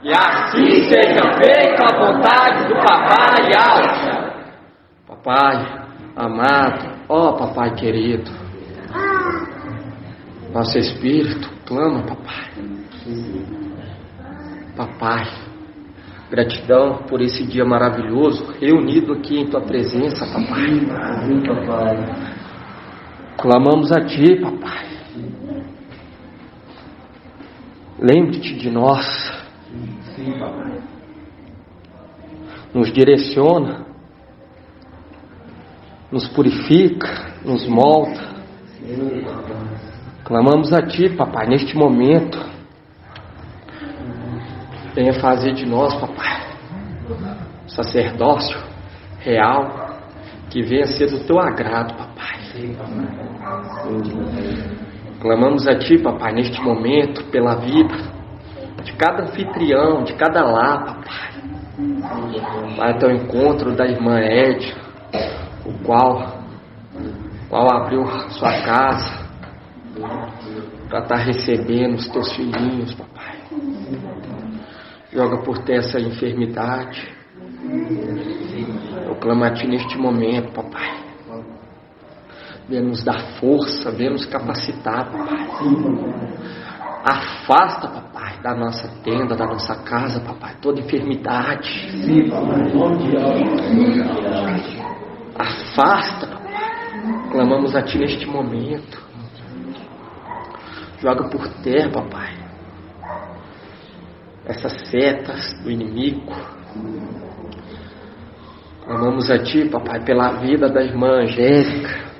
E assim seja feita a vontade do Papai Alcha. Papai amado, ó Papai querido, nosso espírito clama, Papai. Papai, gratidão por esse dia maravilhoso, reunido aqui em Tua presença, Papai. Clamamos a Ti, Papai. Lembre-te de nós. Nos direciona, nos purifica, nos molda. Clamamos a Ti, Papai, neste momento. Venha fazer de nós, Papai, sacerdócio real, que venha ser do Teu agrado, Papai. Clamamos a Ti, Papai, neste momento, pela vida de cada anfitrião, de cada lar, Papai. Vai até o encontro da irmã Ed, o qual abriu sua casa para estar recebendo os Teus filhinhos, Papai. Joga por terra essa enfermidade. Eu clamo a Ti neste momento, Papai. Venha nos dar força, venha nos capacitar, Papai. Afasta, Papai, da nossa tenda, da nossa casa, Papai, toda enfermidade. Afasta, Papai. Clamamos a Ti neste momento. Joga por terra, Papai, essas setas do inimigo. Clamamos a Ti, Papai, pela vida da irmã Angélica.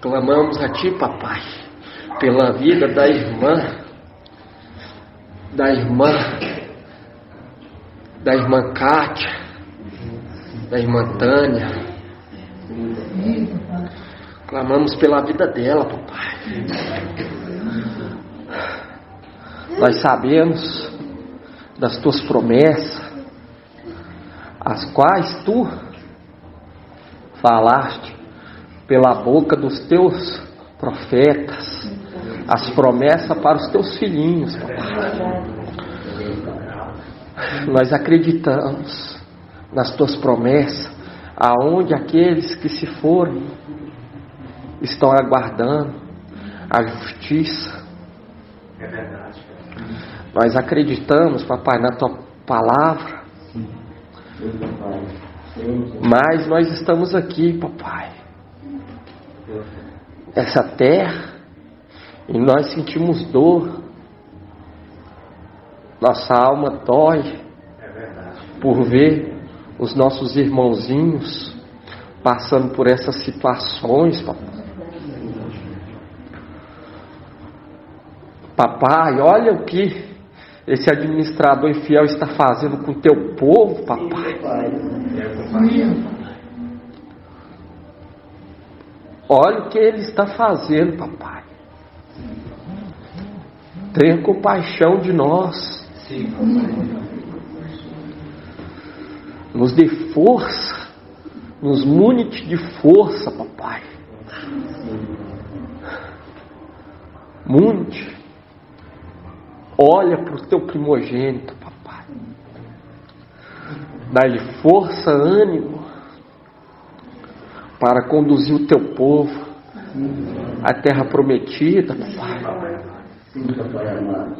Clamamos a Ti, Papai, pela vida da irmã Kátia, da irmã Tânia. Clamamos pela vida dela, Papai. Nós sabemos das Tuas promessas, as quais Tu falaste pela boca dos Teus profetas, as promessas para os Teus filhinhos, Papai. Nós acreditamos nas Tuas promessas, aonde aqueles que se foram estão aguardando a justiça. É verdade. Nós acreditamos, Papai, na Tua palavra, mas nós estamos aqui, Papai, essa terra, e nós sentimos dor, nossa alma dói por ver os nossos irmãozinhos passando por essas situações, Papai. Papai, olha o que esse administrador infiel está fazendo com o Teu povo, Papai. Olha o que ele está fazendo, Papai. Tenha compaixão de nós. Nos dê força, nos munite de força, Papai. Munite. Olha para o Teu primogênito, Papai. Dá-lhe força, ânimo, para conduzir o Teu povo à terra prometida, Papai,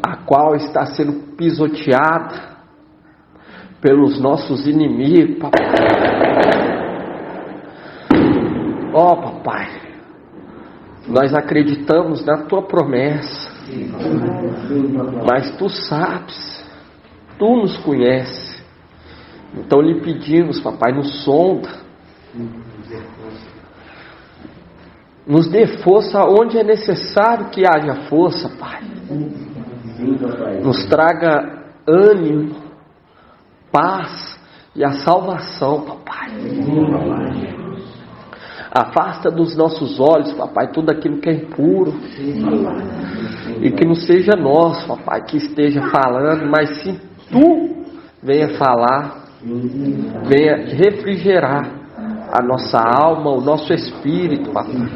a qual está sendo pisoteada pelos nossos inimigos, Papai. Ó, Papai, nós acreditamos na Tua promessa, mas Tu sabes, Tu nos conheces. Então lhe pedimos, Papai, nos sonda, nos dê força onde é necessário que haja força, Pai. Nos traga ânimo, paz e a salvação, Papai. Afasta dos nossos olhos, Papai, tudo aquilo que é impuro. E que não seja nós, papai, que esteja falando, mas sim tu venha falar, venha refrigerar a nossa alma, o nosso espírito, papai.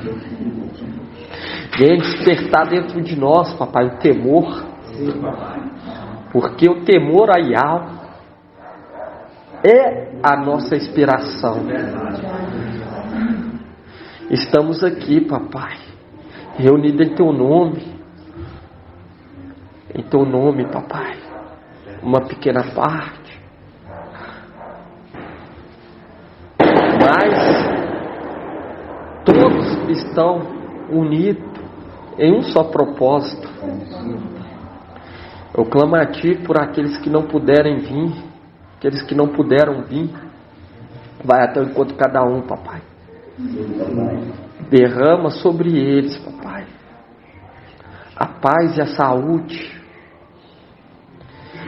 Venha despertar dentro de nós, papai, o temor, porque o temor a Yahweh é a nossa inspiração. Estamos aqui, papai, reunidos em teu nome, papai, uma pequena parte, mas todos estão unidos em um só propósito. Eu clamo a ti por aqueles que não puderem vir, aqueles que não puderam vir, vai até o encontro de cada um, papai. Derrama sobre eles, papai, a paz e a saúde.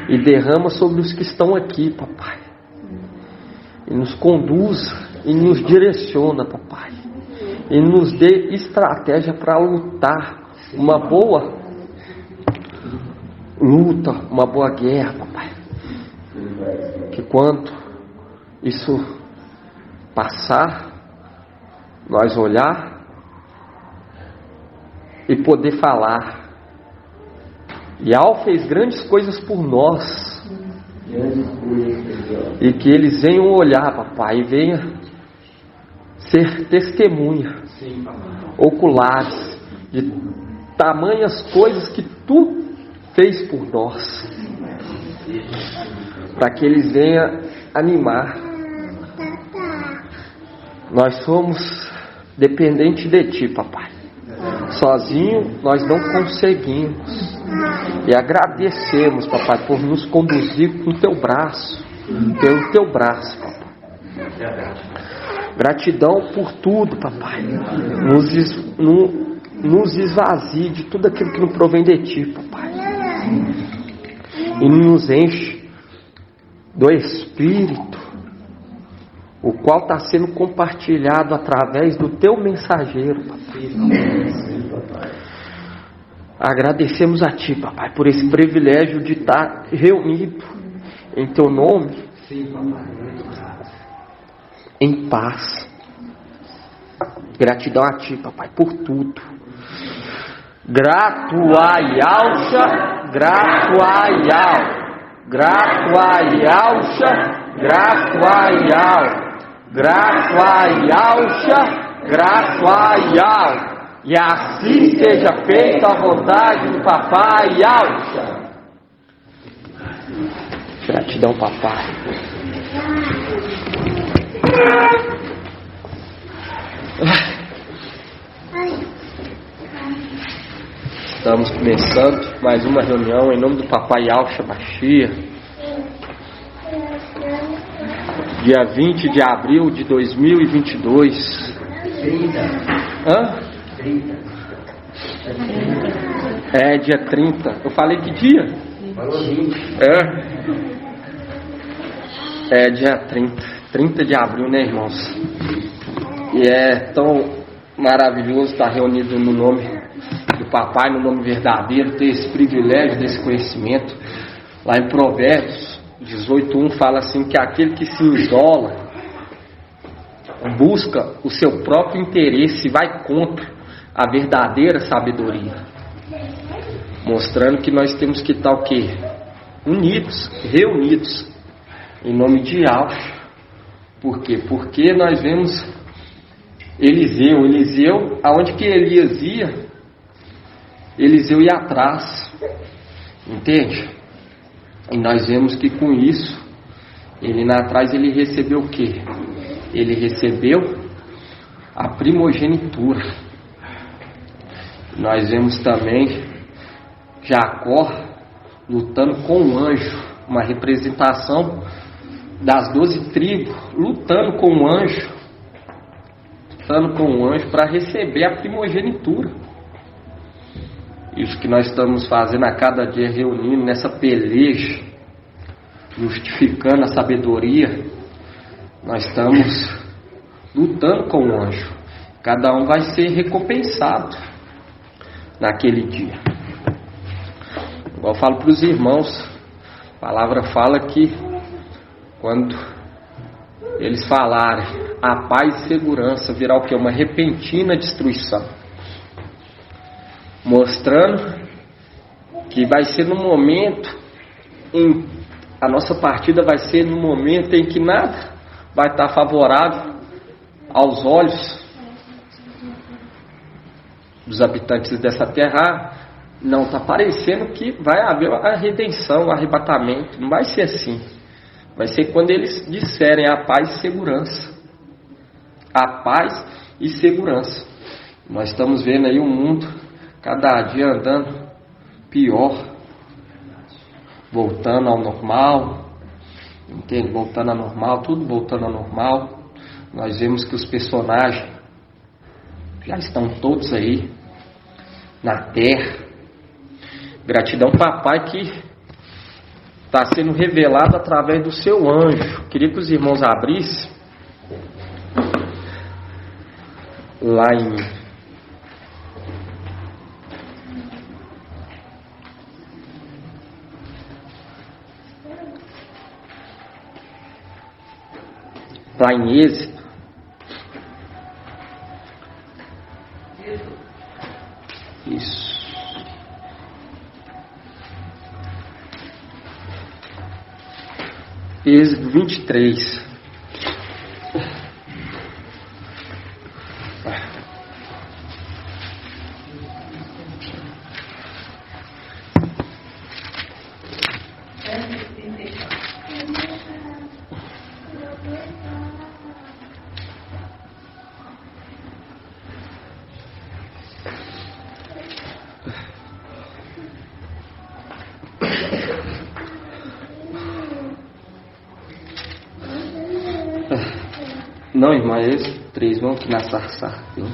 E derrama sobre os que estão aqui, papai. E nos conduz e nos direciona, papai. E nos dê estratégia para lutar uma boa luta, uma boa guerra, papai. Que quando isso passar, nós olhar e poder falar. Yahweh fez grandes coisas por nós. E que eles venham olhar, papai, e venham ser testemunha oculares de tamanhas coisas que tu fez por nós. Para que eles venham animar. Nós somos dependentes de ti, papai. Sozinho nós não conseguimos. E agradecemos, papai, por nos conduzir com teu braço, pelo teu braço, papai. Gratidão por tudo, papai. Nos esvazie de tudo aquilo que não provém de ti, papai. E nos enche do Espírito, o qual está sendo compartilhado através do teu mensageiro, papai. Agradecemos a ti, papai, por esse privilégio de estar reunido em teu nome, em paz. Gratidão a ti, papai, por tudo. Grato a Yahusha, grato a Yahweh, grato a Yahusha, grato a Yahweh, grato a Yahusha, grato a Yahweh. E assim seja feita a vontade do papai Yahusha. Gratidão, papai. Estamos começando mais uma reunião em nome do papai Yahusha Mashiach. Dia 20 de abril de 2022. Hã? É dia 30. Eu falei que dia? É dia 30 de abril, né, irmãos? E é tão maravilhoso estar reunido no nome do papai, no nome verdadeiro, ter esse privilégio desse conhecimento. Lá em Provérbios 18:1 fala assim, que aquele que se isola busca o seu próprio interesse e vai contra a verdadeira sabedoria, mostrando que nós temos que estar o quê? Unidos, reunidos em nome de Yahusha. Por quê? Porque nós vemos Eliseu, aonde que Elias ia, Eliseu ia atrás, entende? E nós vemos que com isso, ele lá atrás, ele recebeu o quê? Ele recebeu a primogenitura. Nós vemos também Jacó lutando com um anjo, uma representação das 12 tribos, lutando com um anjo para receber a primogenitura. Isso que nós estamos fazendo a cada dia, reunindo nessa peleja, justificando a sabedoria. Nós estamos lutando com o anjo. Cada um vai ser recompensado naquele dia. Igual eu falo para os irmãos, a palavra fala que quando eles falarem a paz e segurança, virá o que? Uma repentina destruição. Mostrando que vai ser no momento a nossa partida vai ser no momento em que nada vai estar favorável aos olhos dos habitantes dessa terra. Não está parecendo que vai haver a redenção, o arrebatamento. Não vai ser assim. Vai ser quando eles disserem a paz e segurança. A paz e segurança. Nós estamos vendo aí o mundo cada dia andando pior, voltando ao normal, entende? Voltando ao normal, tudo voltando ao normal. Nós vemos que os personagens já estão todos aí na terra. Gratidão, papai, que está sendo revelado através do seu anjo. Queria que os irmãos abrissem lá em Êxodo. Isso. Êxodo 23. Não, irmã, esse 3, vamos aqui na sarça 20.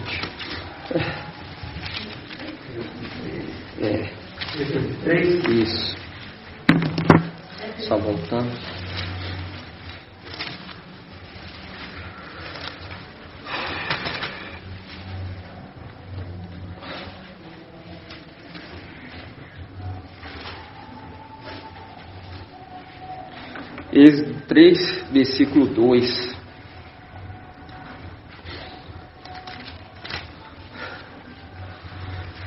Isso. Só voltando. Êxodo 3, versículo 2.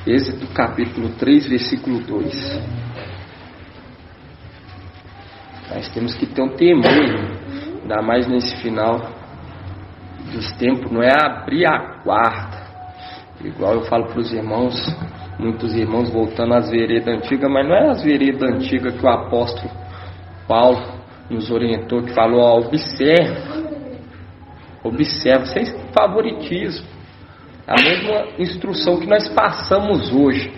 Êxodo capítulo 3, versículo 2. Nós temos que ter um temor, ainda mais nesse final dos tempos, não é abrir a guarda. Igual eu falo para os irmãos, muitos irmãos voltando às veredas antigas, mas não é as veredas antigas que o apóstolo Paulo nos orientou, que falou, ó, observa, sem favoritismo. A mesma instrução que nós passamos hoje.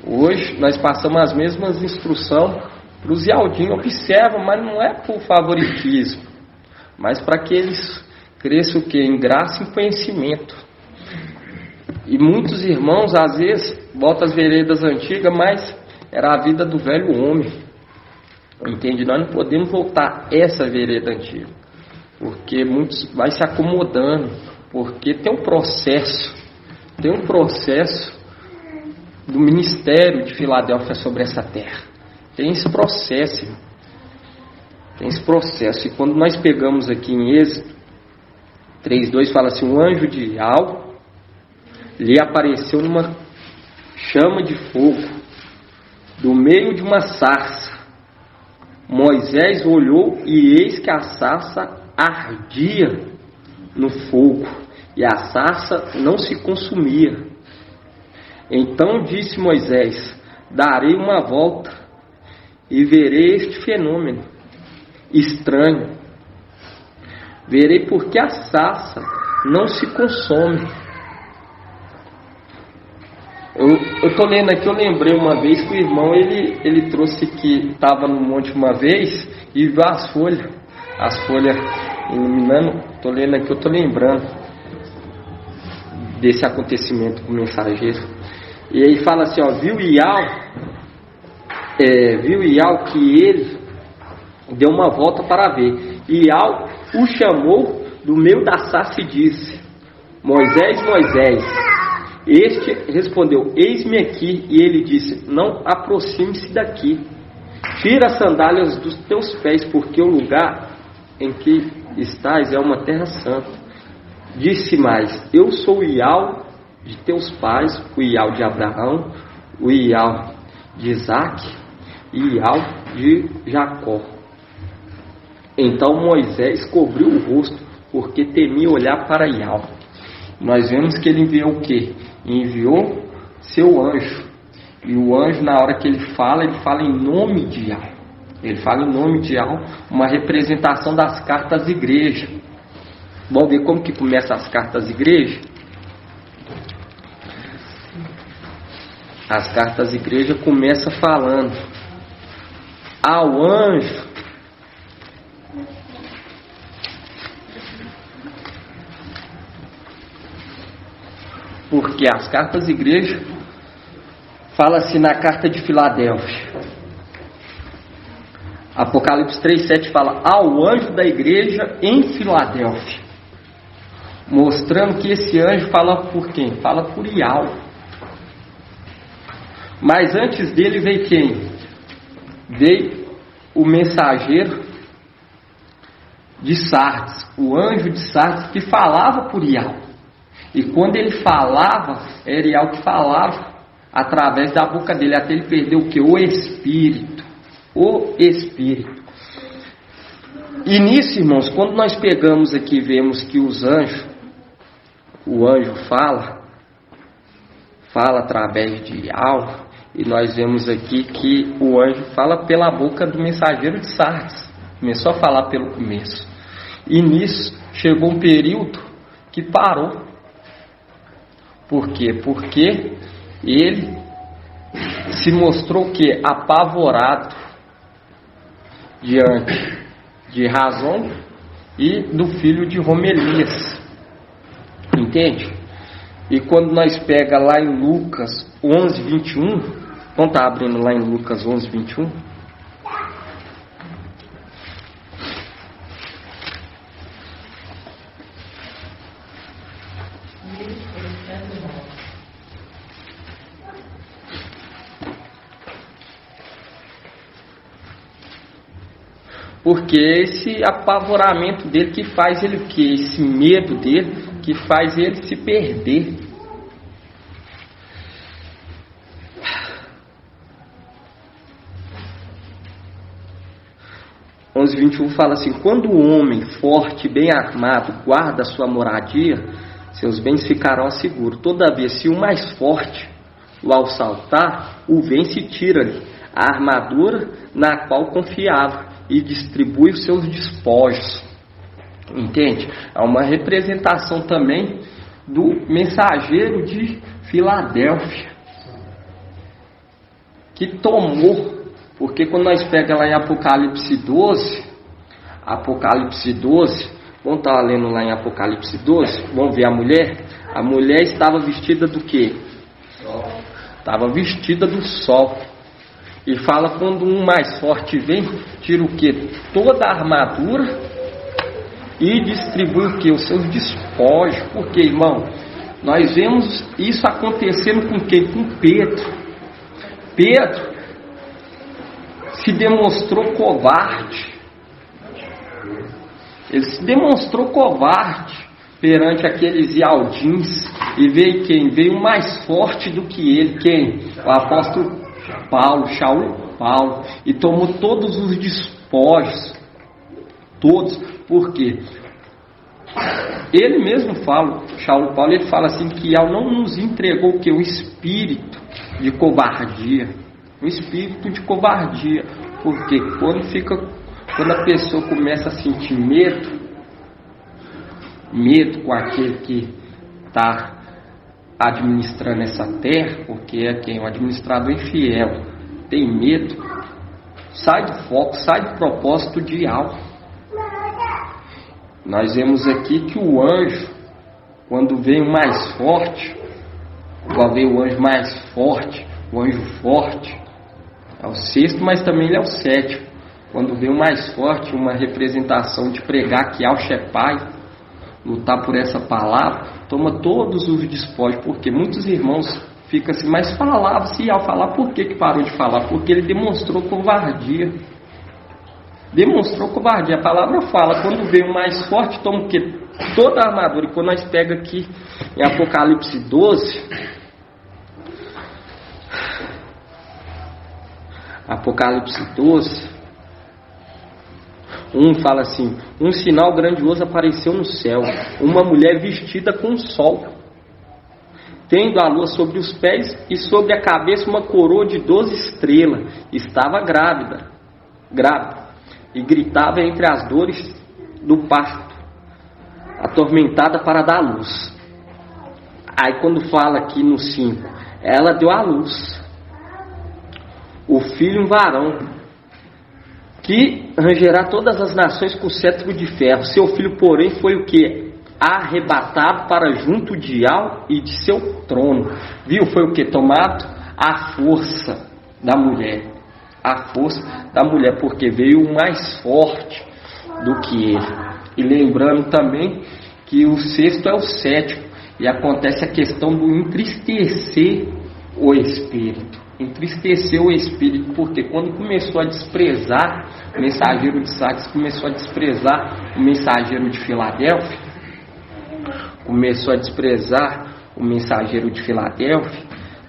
Hoje nós passamos as mesmas instruções para os Ialdinhos. Observa, mas não é por favoritismo, mas para que eles cresçam o quê? Em graça e conhecimento. E muitos irmãos às vezes voltam às veredas antigas, mas era a vida do velho homem. Entende? Nós não podemos voltar a essa vereda antiga, porque muitos vai se acomodando. Porque tem um processo do ministério de Filadélfia sobre essa terra. Tem esse processo, irmão. Tem esse processo. E quando nós pegamos aqui em Êxodo 3:2, fala assim: um anjo de Yahvé lhe apareceu numa chama de fogo, do meio de uma sarça. Moisés olhou e eis que a sarça ardia no fogo, e a sarça não se consumia. Então disse Moisés: darei uma volta e verei este fenômeno estranho. Verei porque a sarça não se consome. Eu estou lendo aqui, eu lembrei uma vez que o irmão ele trouxe que estava no monte uma vez e viu as folhas iluminando. Estou lendo aqui, eu estou lembrando desse acontecimento com o mensageiro. E aí fala assim, ó, viu Iau que ele deu uma volta para ver. Iau o chamou do meio da sarça e disse: Moisés, Moisés. Este respondeu: eis-me aqui. E ele disse: não aproxime-se daqui. Tira as sandálias dos teus pés, porque o lugar em que estás é uma terra santa. Disse mais: eu sou o Iau de teus pais, o Iau de Abraão, o Iau de Isaque e Iau de Jacó. Então Moisés cobriu o rosto, porque temia olhar para Iau. Nós vemos que ele enviou o quê? Enviou seu anjo. E o anjo, na hora que ele fala em nome de Iau. Ele fala em nome de Iau, uma representação das cartas à igreja. Vamos ver como que começa as cartas à igreja? As cartas à igreja começam falando: ao anjo porque as cartas à igreja fala-se na carta de Filadélfia. Apocalipse 3:7 fala: ao anjo da igreja em Filadélfia, mostrando que esse anjo fala por quem? Fala por Iau. Mas antes dele veio quem? Veio o mensageiro de Sardes, o anjo de Sardes, que falava por Iau. E quando ele falava, era Iau que falava através da boca dele, até ele perdeu o que? O Espírito. O Espírito. E nisso, irmãos, quando nós pegamos aqui e vemos que o anjo fala através de Iau, e nós vemos aqui que o anjo fala pela boca do mensageiro de Sardes. Começou a falar pelo começo. E nisso chegou um período que parou. Por quê? Porque ele se mostrou que apavorado diante de Razão e do filho de Romelias. Entende? E quando nós pega lá em Lucas 11:21, vamos estar abrindo lá em Lucas 11:21. Porque esse apavoramento dele que faz ele o quê? Esse medo dele que faz ele se perder. O 11:21 fala assim: quando o homem forte, bem armado, guarda a sua moradia, seus bens ficarão seguros. Todavia, se o mais forte o assaltar, o vence e tira-lhe a armadura na qual confiava e distribui os seus despojos. Entende? É uma representação também do mensageiro de Filadélfia, que tomou, porque quando nós pegamos lá em Apocalipse 12, vamos estar lendo lá em Apocalipse 12, vamos ver a mulher estava vestida do quê? Estava vestida do sol. E fala quando um mais forte vem, tira o que? Toda a armadura e distribui o que? Os seus despojos. Porque, irmão, nós vemos isso acontecendo com quem? Com Pedro. Pedro se demonstrou covarde. Ele se demonstrou covarde perante aqueles Ialdins. E veio quem? Veio mais forte do que ele. Quem? O apóstolo Paulo, e tomou todos os despojos, todos. Por quê? Ele mesmo fala, Paulo, ele fala assim, que Iau não nos entregou o que? O espírito de covardia. O espírito de covardia. Porque quando a pessoa começa a sentir medo com aquele que está administrando essa terra, porque é quem? O administrador infiel, tem medo, sai do foco, sai do propósito de Iau. Nós vemos aqui que o anjo, quando veio mais forte, igual veio o anjo mais forte, o anjo forte, é o sexto, mas também ele é o sétimo. Quando veio mais forte, uma representação de pregar que Yahshua é Pai, lutar por essa palavra, toma todos os despojos, porque muitos irmãos ficam assim, mas falava-se, e ao falar, por que parou de falar? Porque ele demonstrou covardia. Demonstrou covardia. A palavra fala, quando veio o mais forte, toma o quê? Toda a armadura. E quando nós pega aqui em Apocalipse 12, fala assim: um sinal grandioso apareceu no céu, uma mulher vestida com sol, tendo a lua sobre os pés e sobre a cabeça uma coroa de 12 estrelas. Estava grávida, e gritava entre as dores do parto, atormentada para dar luz. Aí quando fala aqui no 5, ela deu à luz o filho, um varão, que rangerá todas as nações com cetro de ferro. Seu filho, porém, foi o que? Arrebatado para junto de Al e de seu trono. Viu? Foi o que? Tomado a força da mulher. A força da mulher, porque veio o mais forte do que ele. E lembrando também que o 6º é o 7º. E acontece a questão do entristecer o espírito. Entristeceu o espírito, porque quando começou a desprezar o mensageiro de Sardes, começou a desprezar o mensageiro de Filadélfia,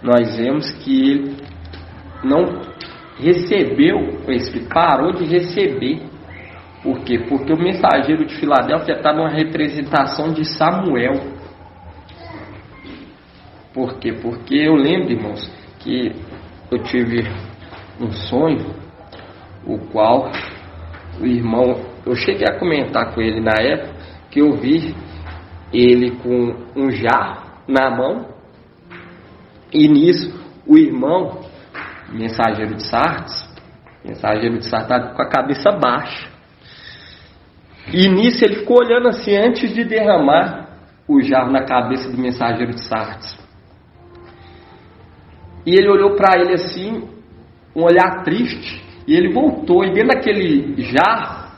nós vemos que ele não recebeu o espírito, parou de receber. Por quê? Porque o mensageiro de Filadélfia está numa representação de Samuel. Por quê? Porque eu lembro, irmãos, que eu tive um sonho, o qual o irmão, eu cheguei a comentar com ele na época, que eu vi ele com um jarro na mão, e nisso o irmão, mensageiro de Sardes estava com a cabeça baixa, e nisso ele ficou olhando assim, antes de derramar o jarro na cabeça do mensageiro de Sardes. E ele olhou para ele assim, um olhar triste, e ele voltou, e dentro daquele jarro,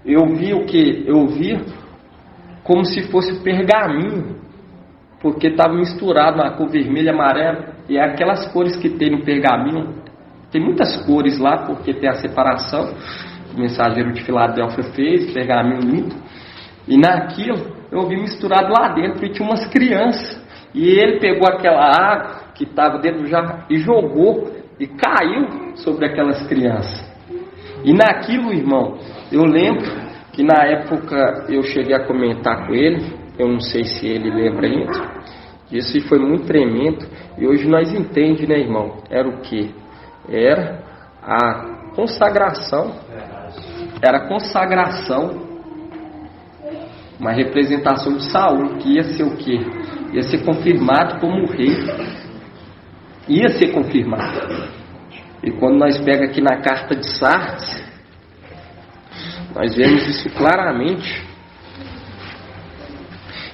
eu vi o que? Eu vi como se fosse pergaminho, porque estava misturado uma cor vermelha, amarela, e é aquelas cores que tem no pergaminho, tem muitas cores lá, porque tem a separação, o mensageiro de Filadélfia fez, pergaminho lindo, e naquilo, eu vi misturado lá dentro, e tinha umas crianças, e ele pegou aquela água, que estava dentro do jarro, e jogou, e caiu sobre aquelas crianças. E naquilo, irmão, eu lembro que na época eu cheguei a comentar com ele, eu não sei se ele lembra ainda, isso foi muito tremendo, e hoje nós entendemos, né, irmão? Era o que? Era a consagração, uma representação de Saul, que ia ser o que? Ia ser confirmado como rei. Ia ser confirmado. E quando nós pega aqui na carta de Sardes, nós vemos isso claramente.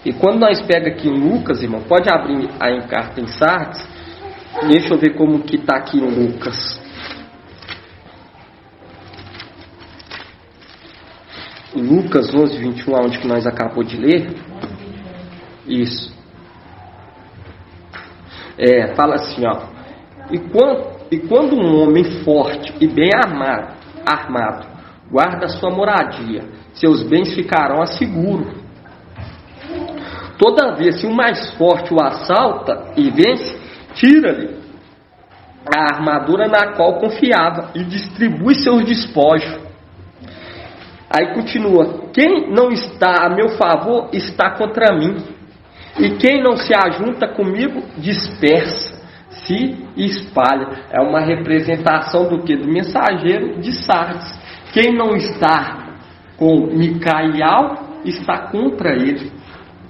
E quando nós pega aqui em Lucas, irmão, pode abrir aí em carta em Sardes, deixa eu ver como que está aqui em Lucas. Lucas 11, 21, onde que nós acabamos de ler. Isso. Fala assim, ó. E quando um homem forte e bem armado guarda sua moradia, seus bens ficarão a seguro. Todavia, se o mais forte o assalta e vence, tira-lhe a armadura na qual confiava e distribui seus despojos. Aí continua: quem não está a meu favor está contra mim, e quem não se ajunta comigo dispersa, se espalha. É uma representação do que? Do mensageiro de Sardes. Quem não está com Micael está contra ele.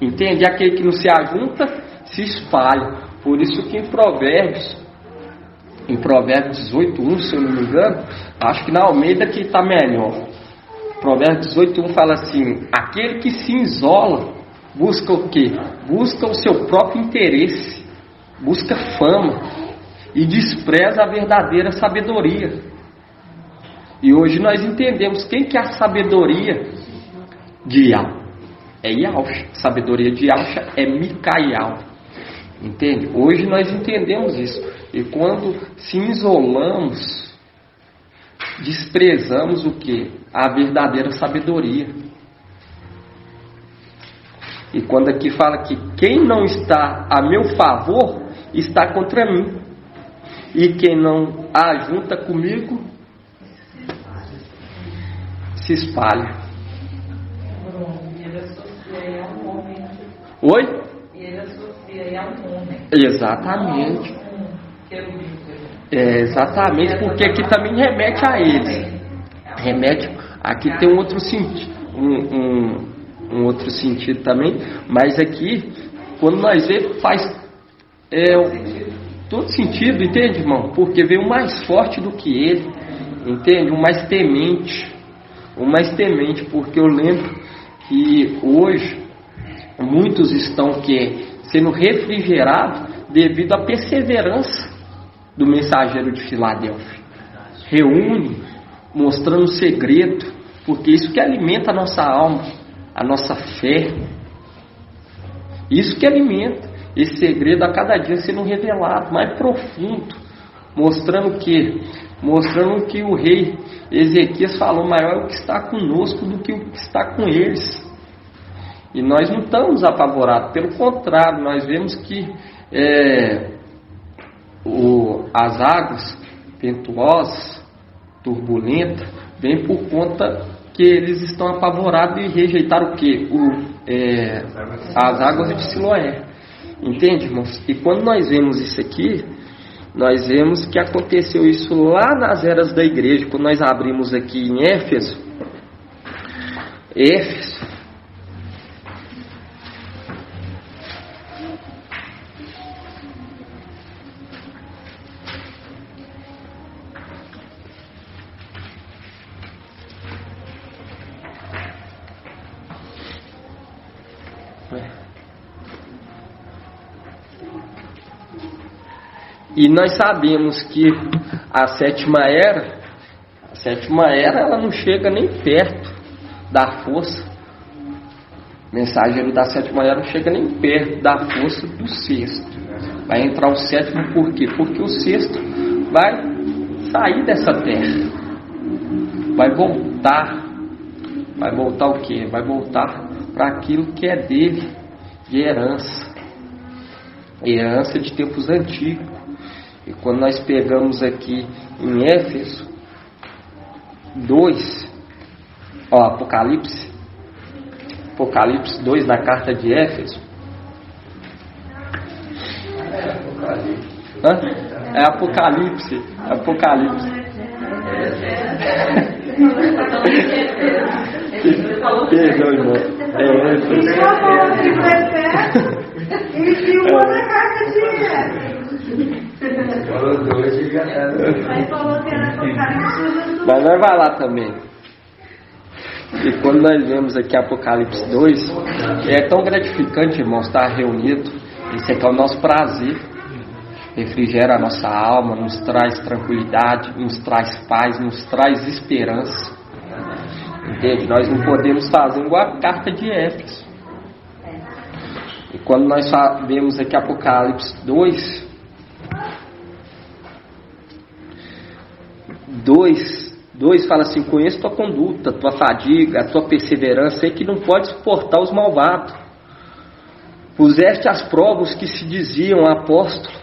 Entende? Aquele que não se ajunta se espalha. Por isso que em Provérbios 18:1, se eu não me engano, acho que na Almeida que está melhor. Provérbios 18:1 fala assim: aquele que se isola busca o quê? Busca o seu próprio interesse, busca fama e despreza a verdadeira sabedoria. E hoje nós entendemos quem que é a sabedoria de Yah. é Yahusha. Sabedoria de Yahusha é Micael. Entende? Hoje nós entendemos isso. E quando se isolamos, desprezamos o que? A verdadeira sabedoria. E quando aqui fala que quem não está a meu favor, está contra mim. E quem não ajunta comigo, se espalha. Oi? Exatamente. Exatamente, porque aqui também remete a eles. Remete, aqui tem um outro sentido, um outro sentido também, mas aqui, quando nós vemos, faz todo sentido, entende, irmão? Porque veio o mais forte do que ele, entende? O mais temente, porque eu lembro que hoje muitos estão sendo refrigerados devido à perseverança do mensageiro de Filadélfia. Reúne, mostrando o segredo, porque isso que alimenta a nossa alma, a nossa fé. Isso que alimenta esse segredo a cada dia sendo revelado, mais profundo, mostrando que o rei Ezequias falou: maior é o que está conosco do que o que está com eles. E nós não estamos apavorados, pelo contrário, nós vemos que as águas ventuosas, turbulentas, vêm por conta que eles estão apavorados e rejeitaram o quê? As águas de Siloé. Entende, irmãos? E quando nós vemos isso aqui, nós vemos que aconteceu isso lá nas eras da igreja. Quando nós abrimos aqui em Éfeso, e nós sabemos que a sétima era ela não chega nem perto da força. O mensageiro da sétima era não chega nem perto da força do sexto. Vai entrar o sétimo por quê? Porque o sexto vai sair dessa terra. Vai voltar o quê? Vai voltar para aquilo que é dele, de herança de tempos antigos. E quando nós pegamos aqui em Éfeso 2, Apocalipse 2 da carta de Éfeso. É Apocalipse. Perdão, irmão. Ele viu na carta de Éfeso. Mas nós vai lá também. E quando nós vemos aqui Apocalipse 2, é tão gratificante, irmão, estar reunido. Isso aqui é o nosso prazer. Refrigera a nossa alma, nos traz tranquilidade, nos traz paz, nos traz esperança. Entende? Nós não podemos fazer igual a carta de Éfeso. E quando nós vemos aqui Apocalipse 2 fala assim: conheço tua conduta, tua fadiga, a tua perseverança, sei que não pode suportar os malvados. Puseste às provas que se diziam apóstolo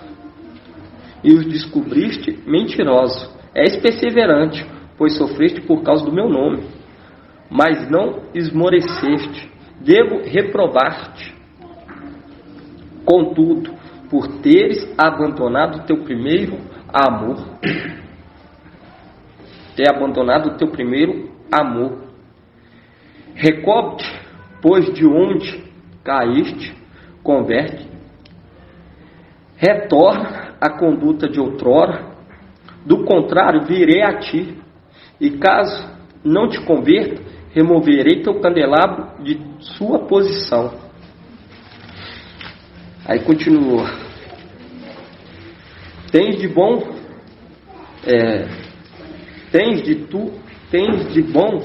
e os descobriste mentirosos. És perseverante, pois sofreste por causa do meu nome, mas não esmoreceste. Devo reprovar-te, contudo, por teres abandonado o teu primeiro amor. Ter abandonado o teu primeiro amor. Recobre-te, pois, de onde caíste, converte, retorna à conduta de outrora, do contrário, virei a ti, e caso não te converta, removerei teu candelabro de sua posição. Aí continua: tens de bom, tens de bom,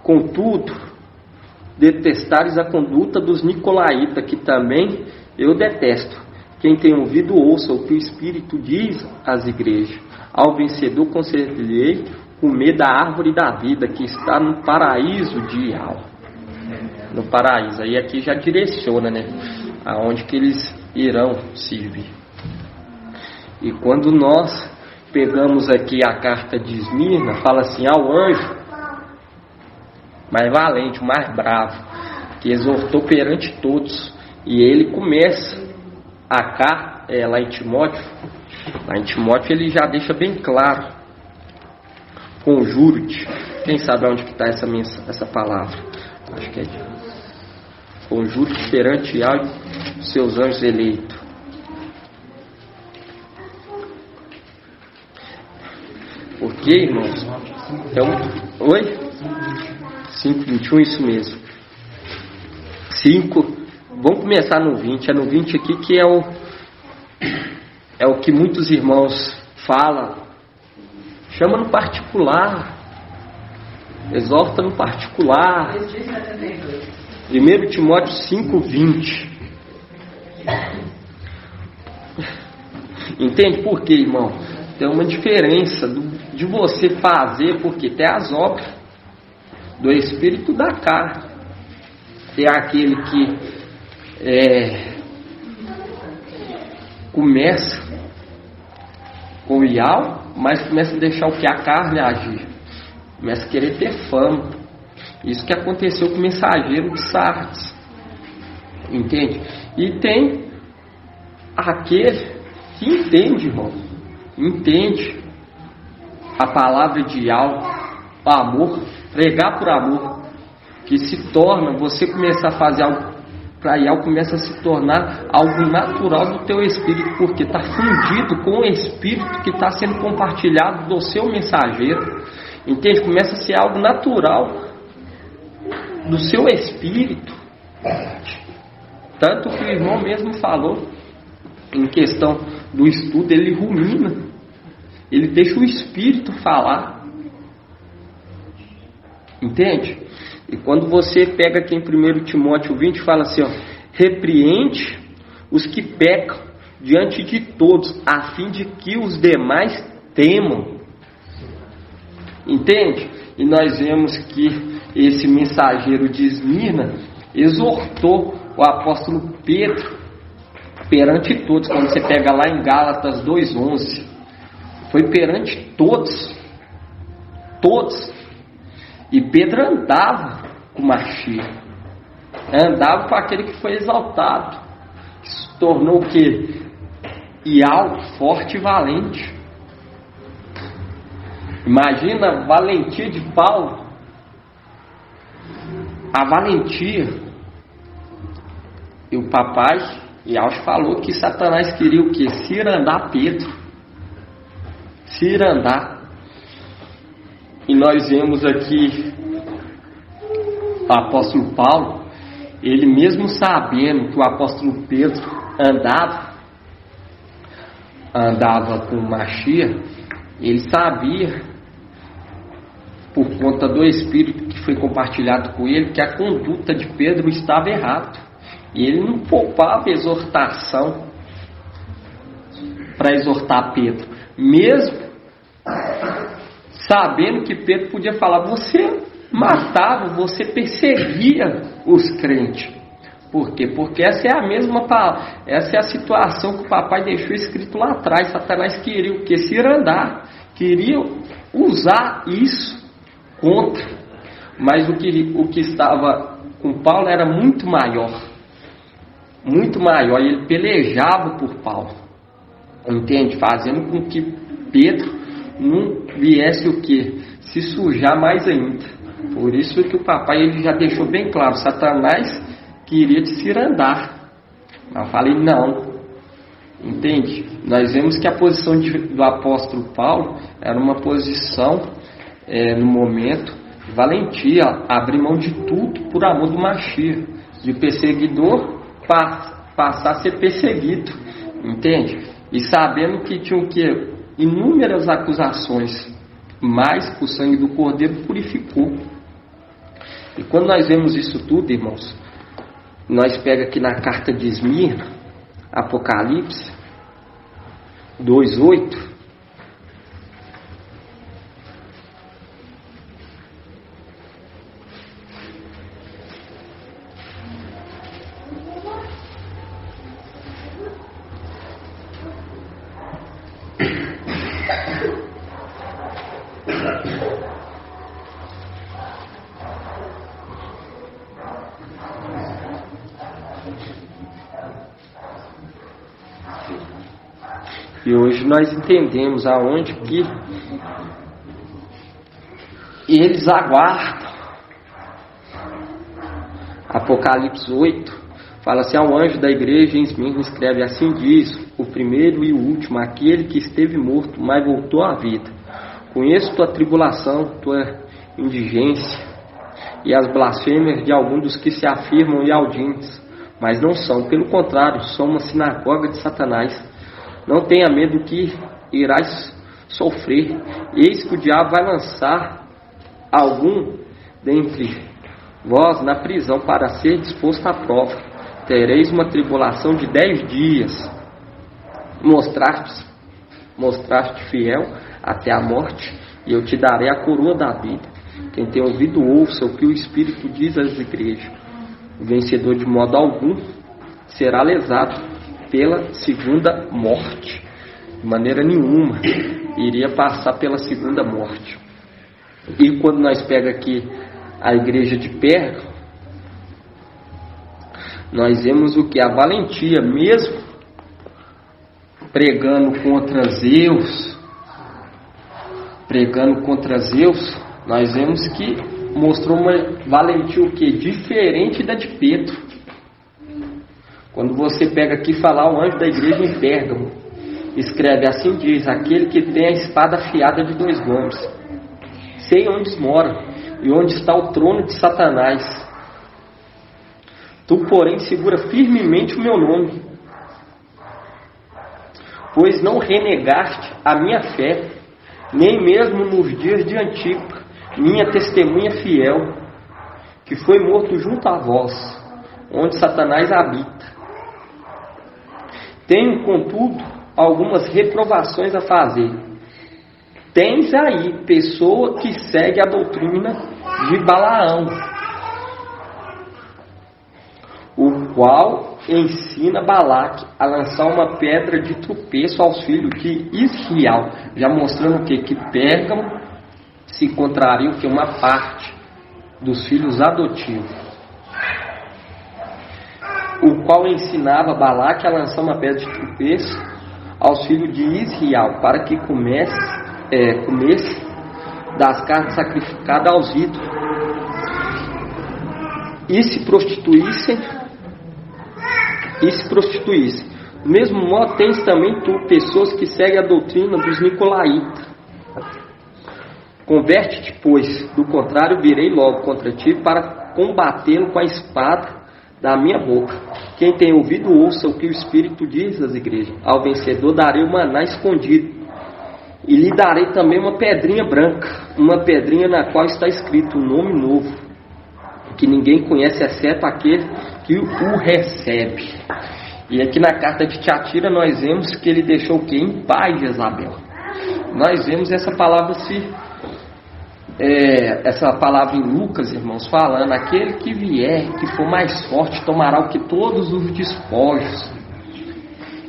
contudo, detestares a conduta dos nicolaítas, que também eu detesto. Quem tem ouvido, ouça o que o Espírito diz às igrejas. Ao vencedor concederei comer da árvore da vida, que está no paraíso de Ial. No paraíso. Aí aqui já direciona, né? Aonde que eles irão servir. E quando nós pegamos aqui a carta de Esmirna, fala assim: ao anjo mais valente, o mais bravo, que exortou perante todos. E ele começa a carta, lá em Timóteo ele já deixa bem claro: conjuro-te. Quem sabe onde que está essa palavra? Acho que é conjuro-te perante seus anjos eleitos. Porque, irmãos? Então, oi? 5:21, isso mesmo. 5. Vamos começar no 20. É no 20 aqui que é o que muitos irmãos falam. Chama no particular. Exorta no particular. 1 Timóteo 5:20. Entende por quê, irmão? Tem uma diferença de você fazer, porque tem as obras do Espírito da carne. Tem aquele que começa com o Ial, mas começa a deixar o que? A carne agir. Começa a querer ter fama. Isso que aconteceu com o mensageiro de Sardes. Entende? E tem aquele que entende, irmão. Entende a palavra de Ial, o amor, pregar por amor, que se torna, você começar a fazer algo para Ial, começa a se tornar algo natural do teu espírito, porque está fundido com o espírito que está sendo compartilhado do seu mensageiro. Entende? Começa a ser algo natural do seu espírito. Tanto que o irmão mesmo falou, em questão do estudo, ele rumina, ele deixa o espírito falar. Entende? E quando você pega aqui em 1 Timóteo 20, fala assim, ó: repreende os que pecam diante de todos, a fim de que os demais temam. Entende? E nós vemos que esse mensageiro de Esmirna exortou o apóstolo Pedro perante todos. Quando você pega lá em Gálatas 2:11, foi perante todos. E Pedro andava com Machia, andava com aquele que foi exaltado, que se tornou o que? Ial, forte e valente. Imagina a valentia de Paulo, a valentia. E o papai Ial falou que Satanás queria o que? Cirandar Pedro, cirandar. E nós vemos aqui o apóstolo Paulo, ele mesmo sabendo que o apóstolo Pedro andava com Machia, ele sabia, por conta do Espírito que foi compartilhado com ele, que a conduta de Pedro estava errada. E ele não poupava exortação para exortar Pedro, mesmo sabendo que Pedro podia falar: você matava, você perseguia os crentes. Por quê? Porque essa é a mesma palavra, essa é a situação que o papai deixou escrito lá atrás. Satanás queria o que? Cirandar, queria usar isso contra. Mas o que estava com Paulo era muito maior, e ele pelejava por Paulo, entende? Fazendo com que Pedro não viesse o que? Se sujar mais ainda. Por isso que o papai ele já deixou bem claro: Satanás queria te cirandar. Mas eu falei: não. Entende? Nós vemos que a posição do apóstolo Paulo era uma posição, no momento, de valentia, abrir mão de tudo por amor do Machia, de perseguidor passar a ser perseguido. Entende? E sabendo que tinha o que? Inúmeras acusações, mas o sangue do Cordeiro purificou. E quando nós vemos isso tudo, irmãos, nós pega aqui na carta de Esmirna, Apocalipse 2:8, e hoje nós entendemos aonde que eles aguardam. Apocalipse 8 fala assim: ao anjo da igreja em Esmirna escreve, assim diz o primeiro e o último, aquele que esteve morto, mas voltou à vida. Conheço tua tribulação, tua indigência e as blasfêmias de alguns dos que se afirmam ialdinhos, mas não são, pelo contrário, são uma sinagoga de Satanás. Não tenha medo que irás sofrer. Eis que o diabo vai lançar algum dentre vós na prisão para ser disposto à prova. Tereis uma tribulação de 10 dias. Mostraste fiel até a morte, e eu te darei a coroa da vida. Quem tem ouvido, ouça o que o Espírito diz às igrejas. O vencedor de modo algum será lesado pela segunda morte. De maneira nenhuma iria passar pela segunda morte. E quando nós pega aqui a igreja de Pérgamo, nós vemos o que? A valentia, mesmo pregando contra Zeus, nós vemos que mostrou uma valentia o que? Diferente da de Pedro. Quando você pega aqui e falar o anjo da igreja em Pérgamo, escreve, assim diz, aquele que tem a espada afiada de 2 gumes. Sei onde mora e onde está o trono de Satanás. Tu, porém, segura firmemente o meu nome, pois não renegaste a minha fé, nem mesmo nos dias de Antipa, minha testemunha fiel, que foi morto junto a vós, onde Satanás habita. Tenho, contudo, algumas reprovações a fazer. Tens aí pessoa que segue a doutrina de Balaão, o qual ensina Balaque a lançar uma pedra de tropeço aos filhos de Israel, já mostrando o que? Que Pérgamo se encontraria que uma parte dos filhos adotivos, o qual ensinava Balaque a lançar uma pedra de tropeço aos filhos de Israel, para que comesse das carnes sacrificadas aos ídolos e se prostituíssem. Do mesmo modo tens também tu pessoas que seguem a doutrina dos nicolaítas. Converte-te, pois, do contrário virei logo contra ti para combatê-lo com a espada da minha boca. Quem tem ouvido, ouça o que o Espírito diz às igrejas. Ao vencedor darei o maná escondido, e lhe darei também uma pedrinha branca, uma pedrinha na qual está escrito um nome novo, que ninguém conhece exceto aquele que o recebe. E aqui na carta de Tiatira nós vemos que ele deixou o que? Em paz Jezabel. Nós vemos essa palavra essa palavra em Lucas, irmãos, falando, aquele que vier, que for mais forte, tomará o que? Todos os despojos.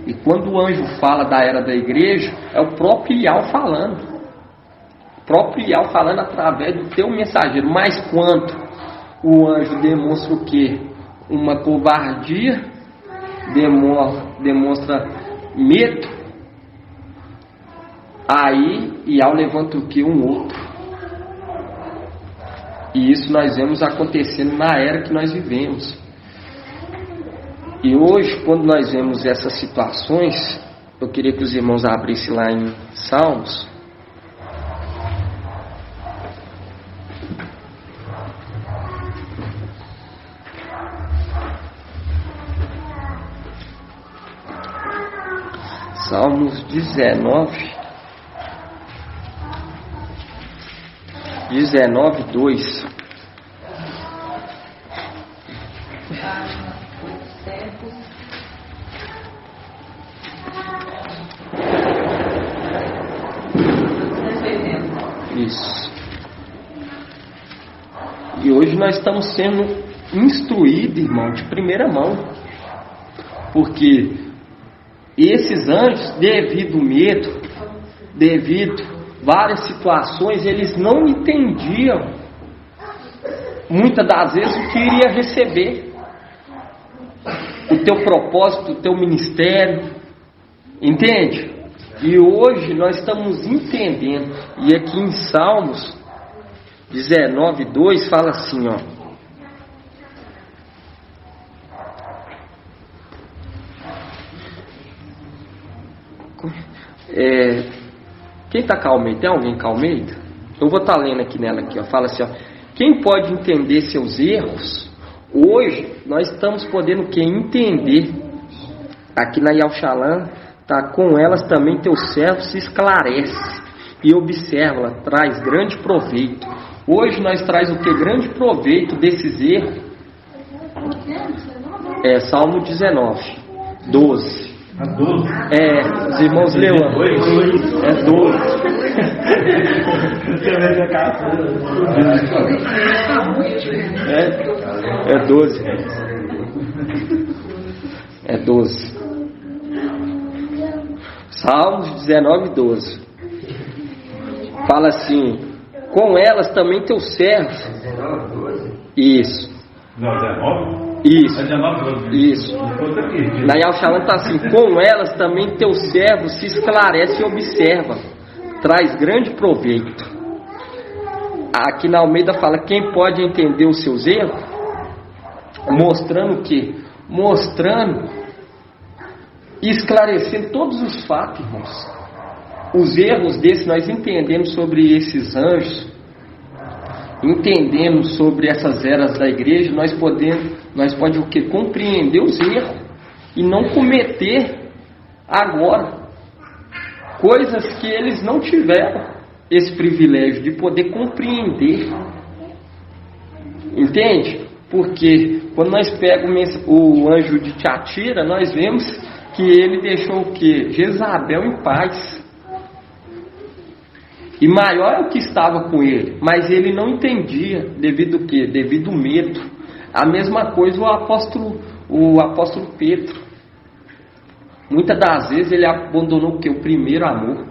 E quando o anjo fala da era da igreja, é o próprio Ial falando. O próprio Ial falando através do teu mensageiro. Mas quando o anjo demonstra o que? Uma covardia, demonstra medo, aí Ial levanta o que? Um outro. E isso nós vemos acontecendo na era que nós vivemos. E hoje, quando nós vemos essas situações, eu queria que os irmãos abrissem lá em Salmos. Salmos 19:2. Isso. E hoje nós estamos sendo instruídos, irmão, de primeira mão. Porque esses anjos, devido ao medo, devido a várias situações, eles não entendiam, muitas das vezes, o que iria receber. O teu propósito, o teu ministério. Entende? E hoje nós estamos entendendo. E aqui em Salmos 19:2 fala assim, ó. Quem está com a Almeida? Tem alguém com a Almeida? Eu vou estar lendo aqui nela aqui, ó. Fala assim, ó. Quem pode entender seus erros? Hoje nós estamos podendo entender. Aqui na Yalshalan tá, com elas também teu servo se esclarece e observa, traz grande proveito. Hoje nós traz o que? Grande proveito desses erros. Salmo 19:12. Os irmãos Leão. 12. É 12. É 12. Salmos 19:12. Fala assim: com elas também teu servo. Isso. Não, 19? Isso. É 19, isso. Na Yalshalan está assim: com elas também teu servo se esclarece e observa, traz grande proveito. Aqui na Almeida fala: quem pode entender os seus erros? Mostrando o quê? Mostrando e esclarecendo todos os fatos, irmãos. Os erros desses nós entendemos sobre esses anjos, entendemos sobre essas eras da igreja, nós podemos o quê? Compreender os erros e não cometer agora coisas que eles não tiveram esse privilégio de poder compreender. Entende? Porque quando nós pegamos o anjo de Tiatira, nós vemos que ele deixou o quê? Jezabel em paz. E maior é o que estava com ele, mas ele não entendia, devido ao quê? Devido ao medo. A mesma coisa o apóstolo Pedro. Muitas das vezes ele abandonou o quê? O primeiro amor.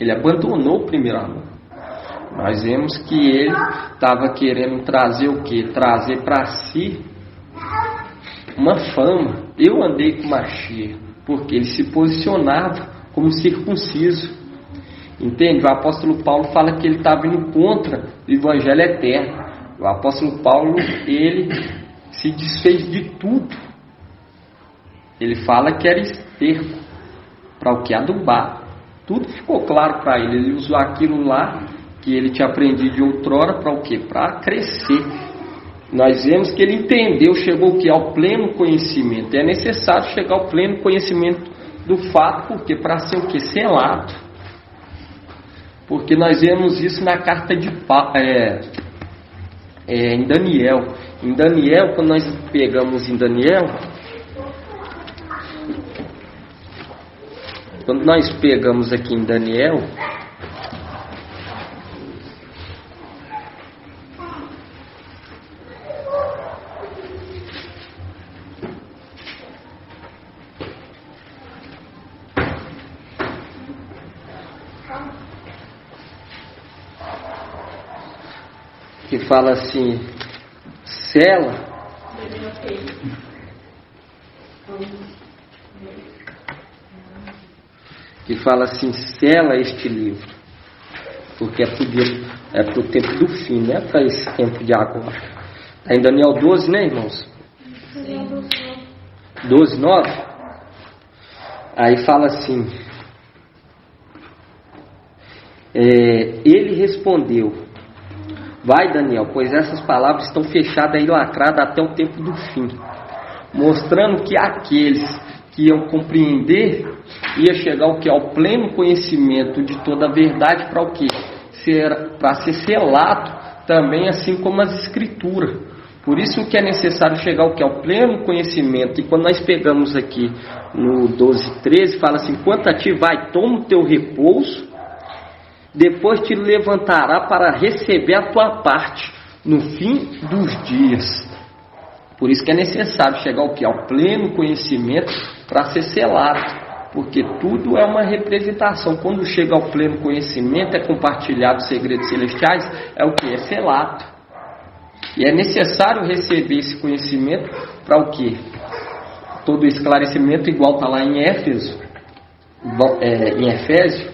Ele abandonou o primeiro amor. Nós vemos que ele estava querendo trazer o quê? Trazer para si uma fama. Eu andei com Machia, porque ele se posicionava como circunciso. Entende? O apóstolo Paulo fala que ele estava indo contra o evangelho eterno. O apóstolo Paulo, ele se desfez de tudo. Ele fala que era esterco para o que? Adubar. Tudo ficou claro para ele. Ele usou aquilo lá que ele tinha aprendido de outrora para o quê? Para crescer. Nós vemos que ele entendeu, chegou o quê? Ao pleno conhecimento. É necessário chegar ao pleno conhecimento do fato, porque para ser o quê? Selado. Porque nós vemos isso na carta de em Daniel. Em Daniel, quando nós pegamos em Daniel, quando nós pegamos aqui em Daniel, que fala assim, sela, que fala assim, sela este livro, porque é para o tempo do fim, não é para esse tempo de agora. Está em Daniel 12, né, irmãos? 12:9. Aí fala assim, ele respondeu: vai, Daniel, pois essas palavras estão fechadas e lacradas até o tempo do fim, mostrando que aqueles que iam compreender ia chegar o que? Ao pleno conhecimento de toda a verdade, para o quê? Para ser selado também, assim como as escrituras. Por isso que é necessário chegar o que? Ao pleno conhecimento. E quando nós pegamos aqui no 12:13, fala assim: quanto a ti, vai, toma o teu repouso depois te levantará para receber a tua parte no fim dos dias. Por isso que é necessário chegar ao quê? Ao pleno conhecimento para ser selado. Porque tudo é uma representação. Quando chega ao pleno conhecimento, é compartilhado os segredos celestiais, é o que? É selado. E é necessário receber esse conhecimento para o quê? Todo esclarecimento igual está lá em Éfeso, em Efésio.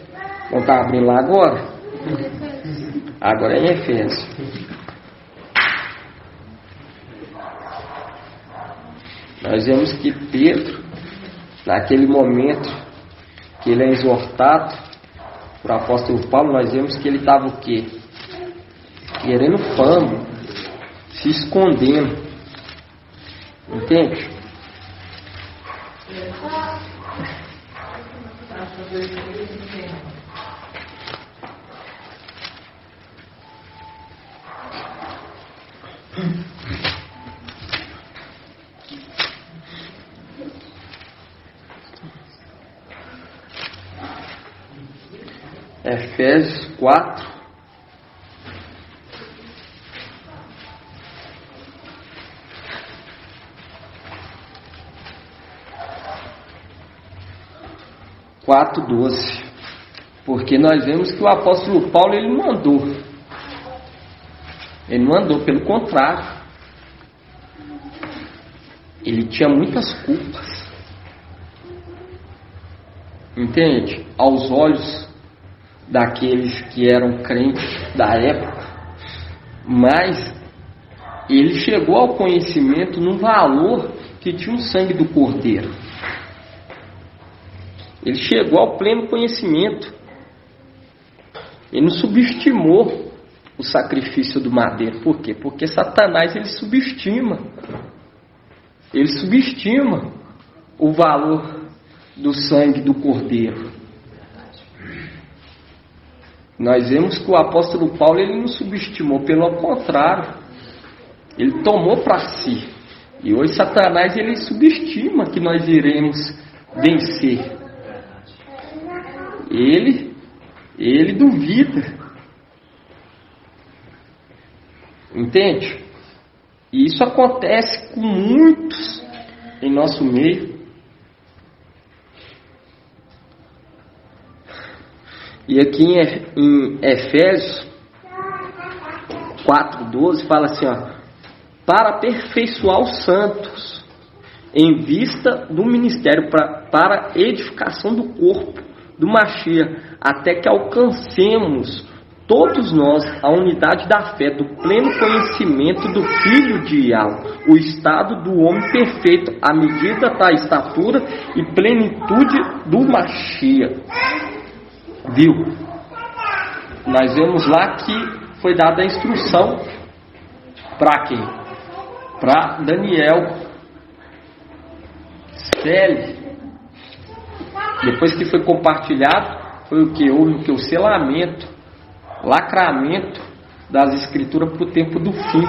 Vamos estar abrindo lá agora? Agora é em Efésio. Nós vemos que Pedro, naquele momento que ele é exortado por apóstolo Paulo, nós vemos que ele estava o quê? Querendo fama, se escondendo. Entende? Efésios 4. Quatro 12. Porque nós vemos que o apóstolo Paulo ele não andou, pelo contrário, ele tinha muitas culpas, entende? Aos olhos daqueles que eram crentes da época, mas ele chegou ao conhecimento no valor que tinha o sangue do Cordeiro. Ele chegou ao pleno conhecimento. Ele não subestimou o sacrifício do madeiro. Por quê? Porque Satanás ele subestima o valor do sangue do Cordeiro. Nós vemos que o apóstolo Paulo ele não subestimou, pelo contrário, ele tomou para si. E hoje Satanás ele subestima que nós iremos vencer. Ele duvida. Entende? E isso acontece com muitos em nosso meio. E aqui em Efésios 4:12 fala assim, ó, para aperfeiçoar os santos, em vista do ministério para edificação do corpo do Mashiach, até que alcancemos todos nós a unidade da fé, do pleno conhecimento do Filho de Yahweh, o estado do homem perfeito, à medida da estatura e plenitude do Mashiach. Viu? Nós vemos lá que foi dada a instrução para quem? Para Daniel. Cele. Depois que foi compartilhado, foi o que? Houve o que? O selamento, lacramento das escrituras para o tempo do fim.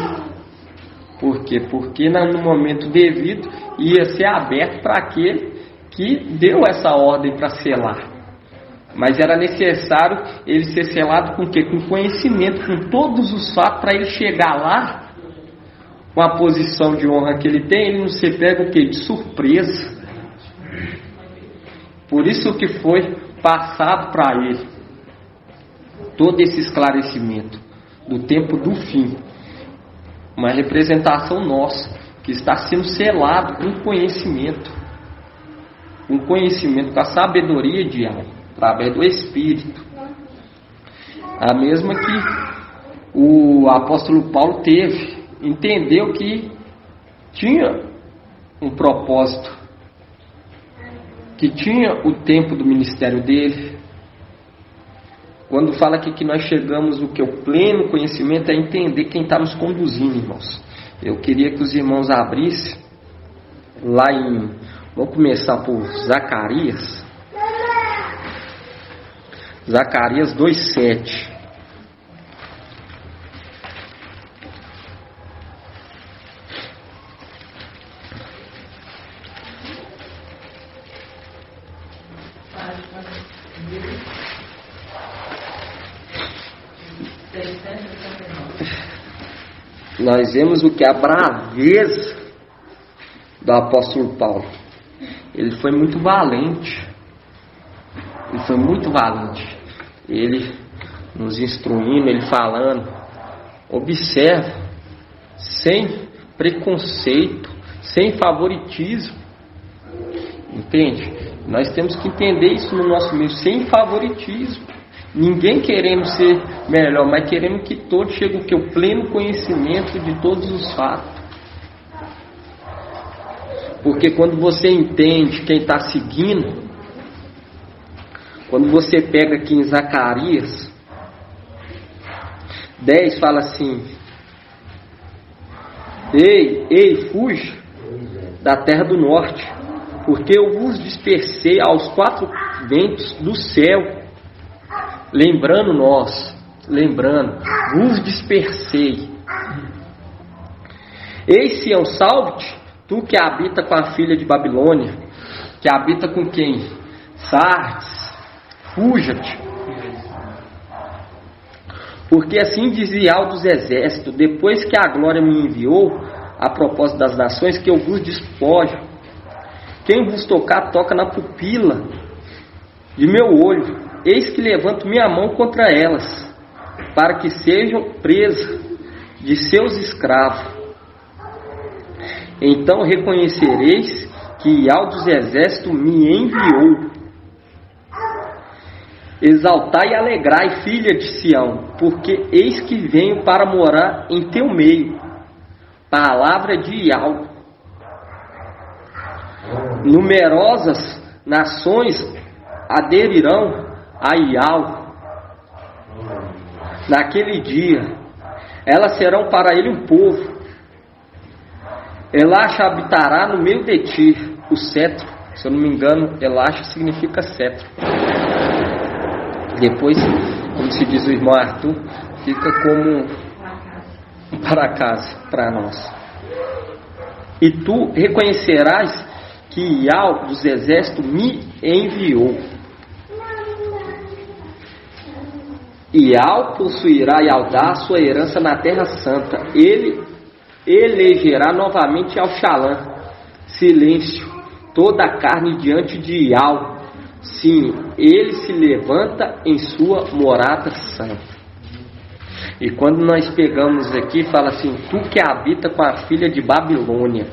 Por quê? Porque no momento devido ia ser aberto para aquele que deu essa ordem para selar. Mas era necessário ele ser selado com o quê? Com conhecimento, com todos os fatos, para ele chegar lá, com a posição de honra que ele tem, ele não se pega o quê? De surpresa. Por isso que foi passado para ele todo esse esclarecimento do tempo do fim. Uma representação nossa, que está sendo selado com conhecimento. Com conhecimento, com a sabedoria de alma, através do Espírito. A mesma que o apóstolo Paulo teve. Entendeu que tinha um propósito, que tinha o tempo do ministério dele. Quando fala aqui que nós chegamos o que? O pleno conhecimento, é entender quem está nos conduzindo, irmãos. Eu queria que os irmãos abrissem lá em... Vamos começar por Zacarias. Zacarias 2:7. nós vemos o que? A braveza do apóstolo Paulo. Ele foi muito valente. Ele foi muito valente. Ele nos instruindo, ele falando, observa, sem preconceito, sem favoritismo. Entende? Nós temos que entender isso no nosso meio, sem favoritismo. Ninguém querendo ser melhor, mas querendo que todos cheguem ao pleno conhecimento de todos os fatos. Porque quando você entende quem está seguindo, quando você pega aqui em Zacarias 10, fala assim: Ei, fuja da terra do norte, porque eu vos dispersei aos 4 ventos do céu. Lembrando, vos dispersei. Ei, Sião, salve-te, tu que habita com a filha de Babilônia, que habita com quem? Sardes, fuja-te. Porque assim dizia ao dos exércitos, depois que a glória me enviou, a propósito das nações, que eu vos despojo. Quem vos tocar, toca na pupila de meu olho. Eis que levanto minha mão contra elas, para que sejam presas de seus escravos. Então reconhecereis que Yahvé dos exércitos me enviou. Exaltai e alegrai, filha de Sião, porque eis que venho para morar em teu meio. Palavra de Yahvé. Numerosas nações aderirão a Yahvé naquele dia. Elas serão para ele um povo. Elacha habitará no meio de ti. O cetro, se eu não me engano, Elacha significa cetro. Depois, como se diz o irmão Arthur, fica como para casa, para nós. E tu reconhecerás que Yahvé dos exércitos me enviou. E Yahvé possuirá e Aldá sua herança na terra santa. Ele elegerá novamente Alxalã. Silêncio, toda a carne diante de Yahvé. Sim, ele se levanta em sua morada santa. E quando nós pegamos aqui, fala assim: tu que habita com a filha de Babilônia.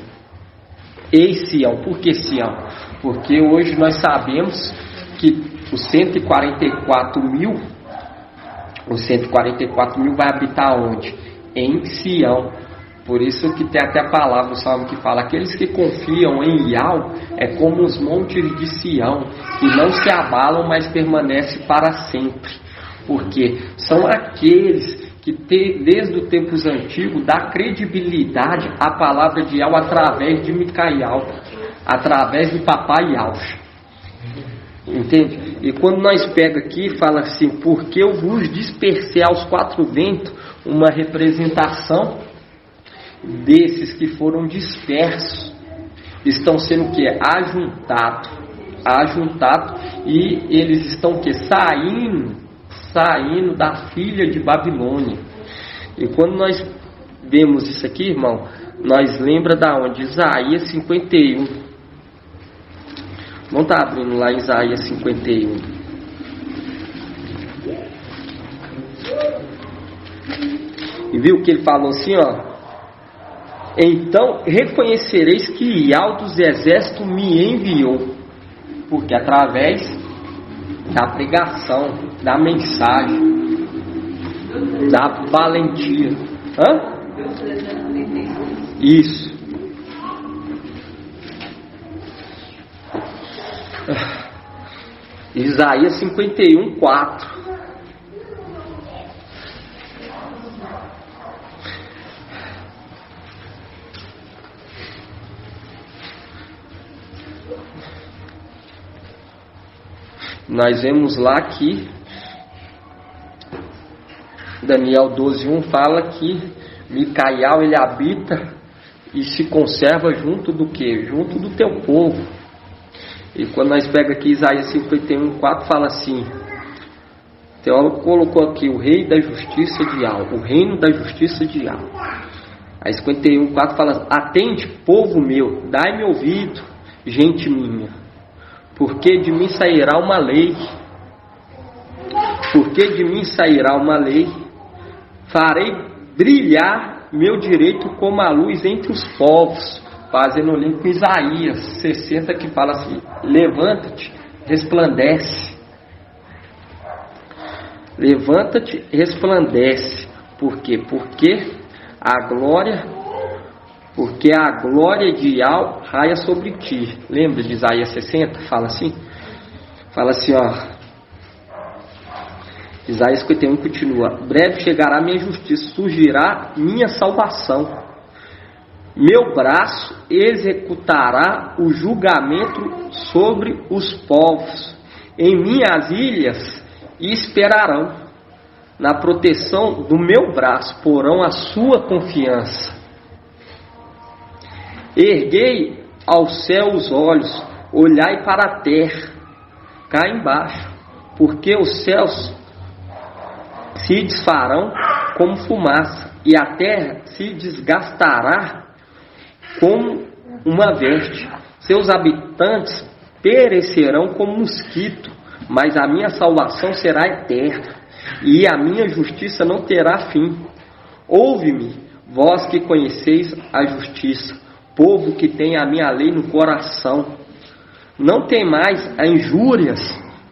Ei, Sião. Por que Sião? Porque hoje nós sabemos que os 144 mil vai habitar onde? Em Sião. Por isso que tem até a palavra, o Salmo que fala: aqueles que confiam em Yahvé é como os montes de Sião, que não se abalam, mas permanecem para sempre. Porque são aqueles que desde os tempos antigos dá credibilidade à palavra de Yahvé através de Micael, através de papai Yahvé. Entende? E quando nós pega aqui, fala assim: porque eu vos dispersei aos 4 ventos, uma representação desses que foram dispersos, estão sendo o que? Ajuntado, e eles estão o que? Saindo da filha de Babilônia. E quando nós vemos isso aqui, irmão, nós lembra da onde? Isaías 51. Vamos estar abrindo lá Isaías 51. E viu que ele falou assim, ó: então reconhecereis que Yahvé dos exércitos me enviou. Porque através da pregação, da mensagem, da valentia. Isso. Isaías 51, 4. Nós vemos lá que Daniel 12:1 fala que Micael ele habita e se conserva junto do que? Junto do teu povo. E quando nós pega aqui Isaías 51:4 fala assim: teólogo colocou aqui o rei da justiça de Al, o reino da justiça de Al. Aí 51:4 fala: atende, povo meu, dai-me ouvido, gente minha, porque de mim sairá uma lei. Porque de mim sairá uma lei, farei brilhar meu direito como a luz entre os povos. Fazendo o link com Isaías 60, que fala assim: levanta-te, resplandece. Levanta-te, resplandece. Por quê? Porque a glória de Al raia sobre ti. Lembra de Isaías 60? Fala assim, ó. Isaías 51 continua: breve chegará minha justiça, surgirá minha salvação. Meu braço executará o julgamento sobre os povos. Em minhas ilhas esperarão. Na proteção do meu braço porão a sua confiança. Erguei ao céu os olhos, olhai para a terra, cá embaixo, porque os céus se desfarão como fumaça, e a terra se desgastará como uma veste. Seus habitantes perecerão como mosquito, mas a minha salvação será eterna, e a minha justiça não terá fim. Ouve-me, vós que conheceis a justiça, povo que tem a minha lei no coração. Não temais as injúrias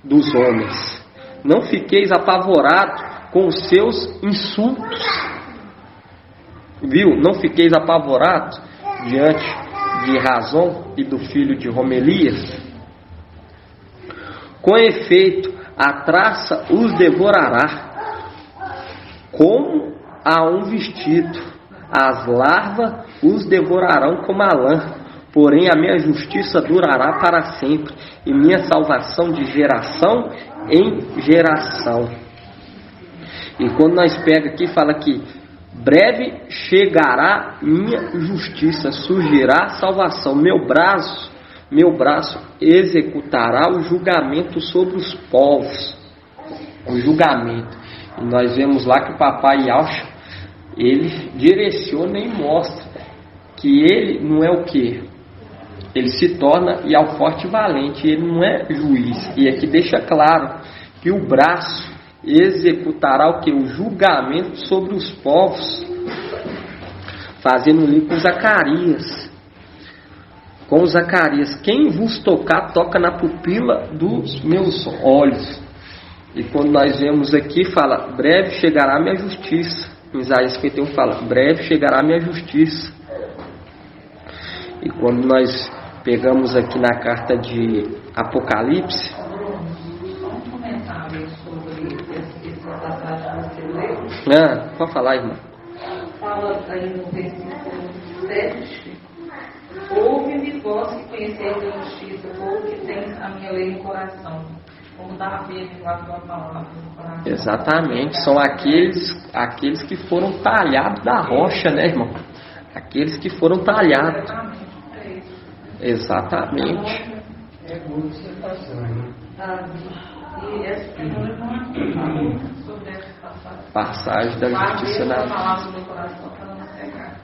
dos homens, não fiqueis apavorados com os seus insultos. Viu? Não fiqueis apavorados diante de Razão e do filho de Romelias. Com efeito, a traça os devorará como a um vestido, as larvas os devorarão como a lã. Porém a minha justiça durará para sempre, e minha salvação de geração em geração. E quando nós pega aqui, fala que breve chegará minha justiça, surgirá salvação. Meu braço executará o julgamento sobre os povos. O julgamento. E nós vemos lá que o papai Yaucha, ele direciona e mostra que ele não é o quê? Ele se torna forte e valente, ele não é juiz. E aqui deixa claro que o braço executará o que? O julgamento sobre os povos. Fazendo um link com Zacarias. Com Zacarias: quem vos tocar, toca na pupila dos meus olhos. E quando nós vemos aqui, fala: breve chegará a minha justiça. Em Isaías 51 fala: breve chegará a minha justiça. E quando nós pegamos aqui na carta de Apocalipse, pode falar, irmã. Fala aí no versículo 7: ouve-me, vós que conheceis a justiça, povo que tem a minha lei no coração. Como Davi guardou a palavra no coração. Exatamente, são aqueles que foram talhados da rocha, né, irmão? Aqueles que foram talhados. Exatamente. É muito que você está fazendo. E essa pergunta sobre essa Passagem da justiça na palavra do coração para não cegar.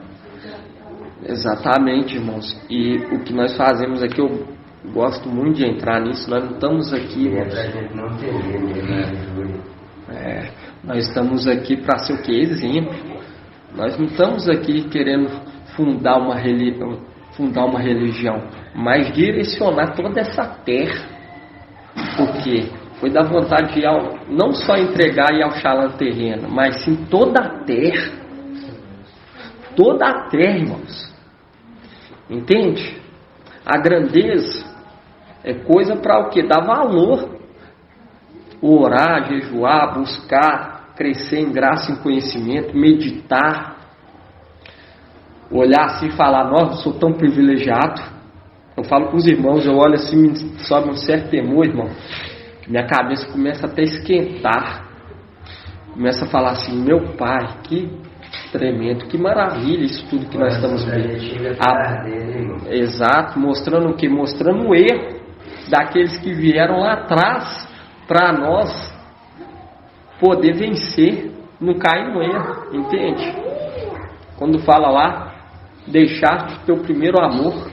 Exatamente, irmãos. E o que nós fazemos aqui, eu gosto muito de entrar nisso. Nós não estamos aqui, irmãos. Não tem medo, né? Nós estamos aqui para ser o que? Exemplo. Nós não estamos aqui querendo fundar uma religião, mas direcionar toda essa terra. Porque foi da vontade de não só entregar e ao Shalom terreno, mas sim toda a terra. Toda a terra, irmãos. Entende? A grandeza é coisa para o que? Dar valor. Orar, jejuar, buscar, crescer em graça e em conhecimento, meditar. Olhar assim e falar: nossa, eu sou tão privilegiado. Eu falo com os irmãos, eu olho assim, me sobe um certo temor, irmão. Minha cabeça começa até a esquentar. Começa a falar assim: meu Pai, que tremendo, que maravilha isso tudo que nós estamos vendo. Exato, mostrando o que? Mostrando o erro daqueles que vieram lá atrás para nós poder vencer, não cair no erro, entende? Quando fala lá, deixar-te o teu primeiro amor.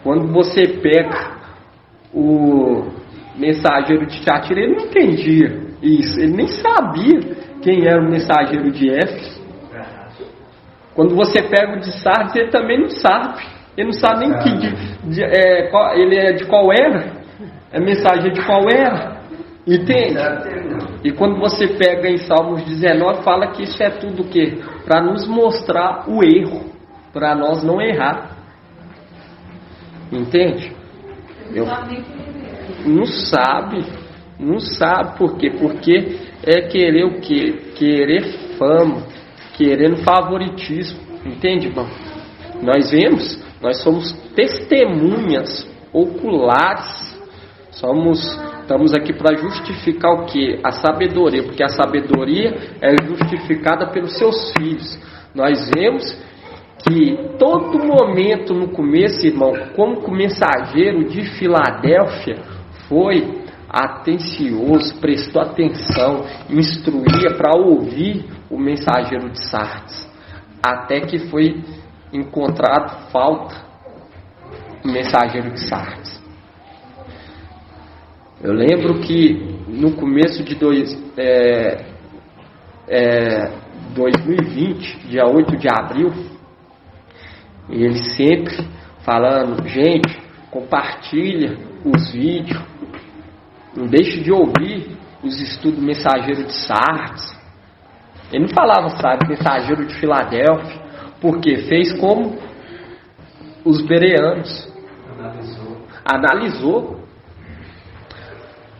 Quando você pega o mensageiro de Tiatira, ele não entendia isso, ele nem sabia quem era o mensageiro de Éfeso. Quando você pega o de Sardes, ele também não sabe. Ele não sabe nem ele é de qual era. É mensageiro de qual era. Entende? E quando você pega em Salmos 19, fala que isso é tudo o quê? Para nos mostrar o erro. Para nós não errar. Entende? Não sabe. Não sabe por quê? Porque é querer o quê? Querer fama. Querendo favoritismo. Entende, irmão? Nós vemos, nós somos testemunhas oculares. Estamos aqui para justificar o quê? A sabedoria. Porque a sabedoria é justificada pelos seus filhos. Nós vemos que todo momento no começo, irmão, como que o mensageiro de Filadélfia foi atencioso, prestou atenção, instruía para ouvir o mensageiro de Sardes, até que foi encontrado falta o mensageiro de Sardes. Eu lembro que no começo de 2020, dia 8 de abril, ele sempre falando, gente, compartilha os vídeos, não deixe de ouvir os estudos mensageiro de Sardes. Ele não falava, sabe, mensageiro de Filadélfia, porque fez como os bereanos. Analisou.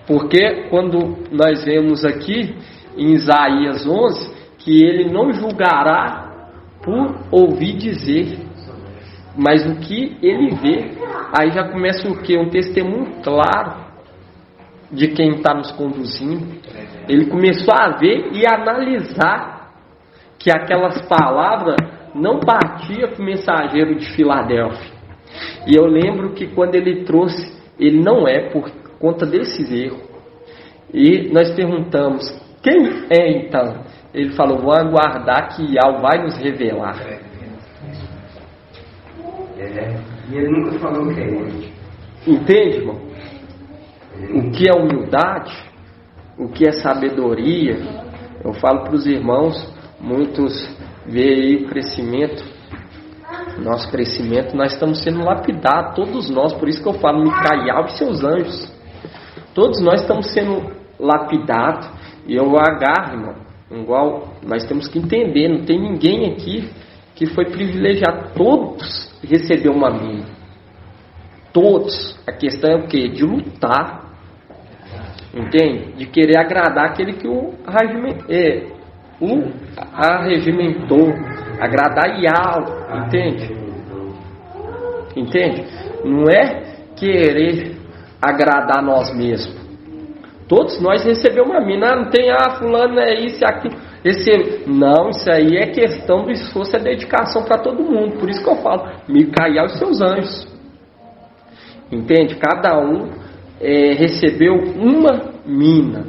Porque quando nós vemos aqui em Isaías 11, que ele não julgará por ouvir dizer, mas o que ele vê. Aí já começa o quê? Um testemunho claro de quem está nos conduzindo. Ele começou a ver e analisar que aquelas palavras não batiam com o mensageiro de Filadélfia. E eu lembro que quando ele trouxe, ele não é por conta desses erros. E nós perguntamos, quem é então? Ele falou, vou aguardar que Yahweh vai nos revelar. E ele nunca falou quem é. Entende, irmão? O que é humildade? O que é sabedoria? Eu falo para os irmãos, muitos veem aí o crescimento, nosso crescimento, nós estamos sendo lapidados, todos nós, por isso que eu falo, Micael e seus anjos, todos nós estamos sendo lapidados, e eu agarro, irmão, igual nós temos que entender, não tem ninguém aqui que foi privilegiado, todos receberam uma mina, todos, a questão é o quê? De lutar, entende? De querer agradar aquele que o arregimentou, agradar Yahweh, entende? Entende? Não é querer agradar nós mesmos. Todos nós recebemos uma mina, não tem, fulano é isso e aquilo. Não, isso aí é questão do esforço e dedicação para todo mundo. Por isso que eu falo, Micael e seus anjos. Entende? Cada um recebeu uma mina.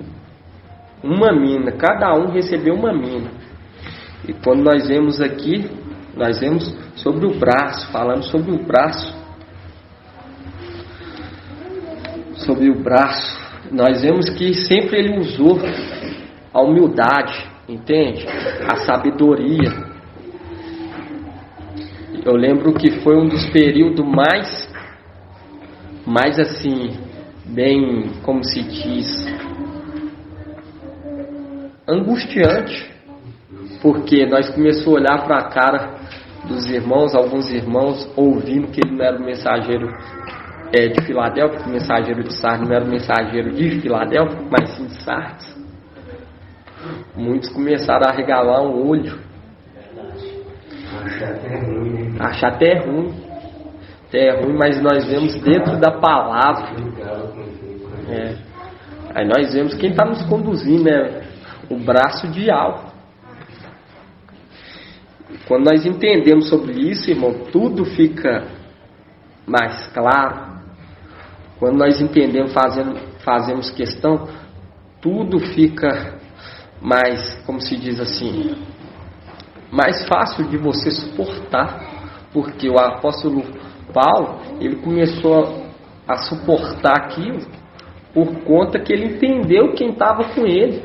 Uma mina. Cada um recebeu uma mina. E quando nós vemos aqui, nós vemos sobre o braço, falando sobre o braço. Sobre o braço. Nós vemos que sempre ele usou a humildade, entende? A sabedoria. Eu lembro que foi um dos períodos mais assim, bem, como se diz, angustiante, porque nós começamos a olhar para a cara dos irmãos, alguns irmãos ouvindo que ele não era o mensageiro de Filadélfia, o mensageiro de Sardes não era o mensageiro de Filadélfia, mas sim de Sardes. Muitos começaram a regalar um olho, achar até ruim, mas nós vemos dentro da palavra. Aí nós vemos quem está nos conduzindo, né? O braço de Yahweh. Quando nós entendemos sobre isso, irmão, tudo fica mais claro. Quando nós entendemos, fazemos questão, tudo fica mais, como se diz assim, mais fácil de você suportar, porque o apóstolo Paulo, ele começou a suportar aquilo por conta que ele entendeu quem estava com ele.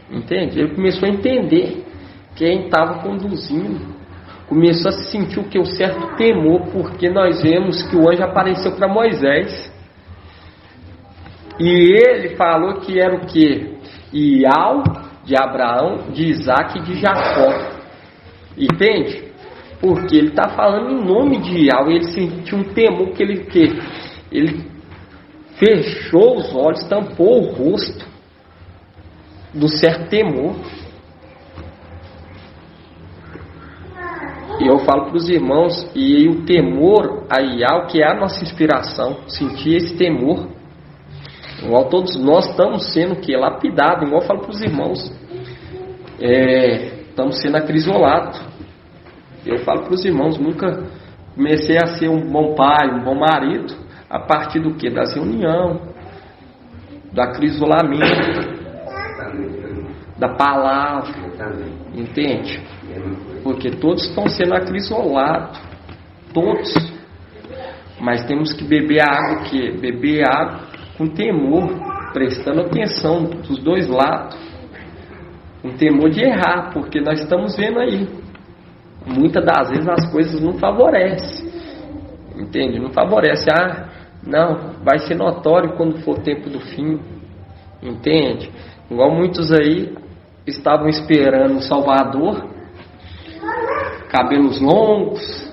Entende? Ele começou a entender quem estava conduzindo. Começou a se sentir o que? Um certo temor, porque nós vemos que o anjo apareceu para Moisés. E ele falou que era o que? Ial de Abraão, de Isaac e de Jacó. Entende? Porque ele está falando em nome de Ial. E ele sentiu um temor que ele fechou os olhos, tampou o rosto do certo temor. E eu falo para os irmãos, e o temor a Ial, que é a nossa inspiração, sentir esse temor, igual todos nós estamos sendo que lapidados, igual eu falo para os irmãos, estamos sendo acrisolados. Eu falo para os irmãos, nunca comecei a ser um bom pai, um bom marido, a partir do que? Das reuniões, do acrisolamento, da palavra, entende? Porque todos estão sendo acrisolados, todos. Mas temos que beber água, que beber água com temor, prestando atenção dos dois lados, com temor de errar, porque nós estamos vendo aí, muitas das vezes as coisas não favorecem, entende? Não favorece, não, vai ser notório quando for o tempo do fim, entende? Igual muitos aí estavam esperando o Salvador, cabelos longos,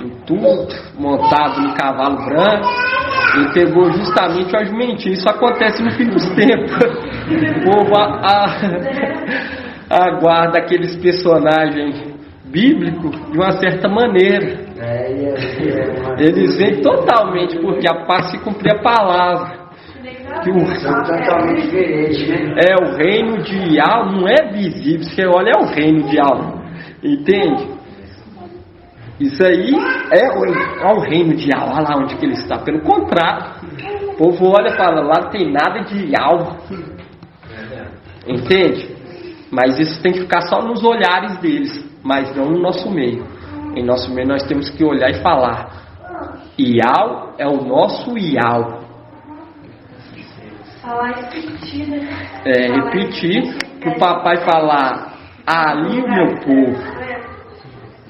em tudo, montado no cavalo branco, e pegou justamente o jumentinho. Isso acontece no fim dos tempos. O povo aguarda aqueles personagens bíblicos de uma certa maneira. Eles vêm totalmente, porque a paz se cumprir a palavra. São totalmente diferentes, né? O reino de Ial não é visível. Você olha, é o reino de Ial. Entende? Isso aí é o reino de Ial. Olha lá onde que ele está. Pelo contrário, o povo olha e fala, lá não tem nada de Ial. Entende? Mas isso tem que ficar só nos olhares deles, mas não no nosso meio. Em nosso meio nós temos que olhar e falar, Ial é o nosso Ial. Falar e repetir, né? Repetir, para o papai falar, ali o meu povo.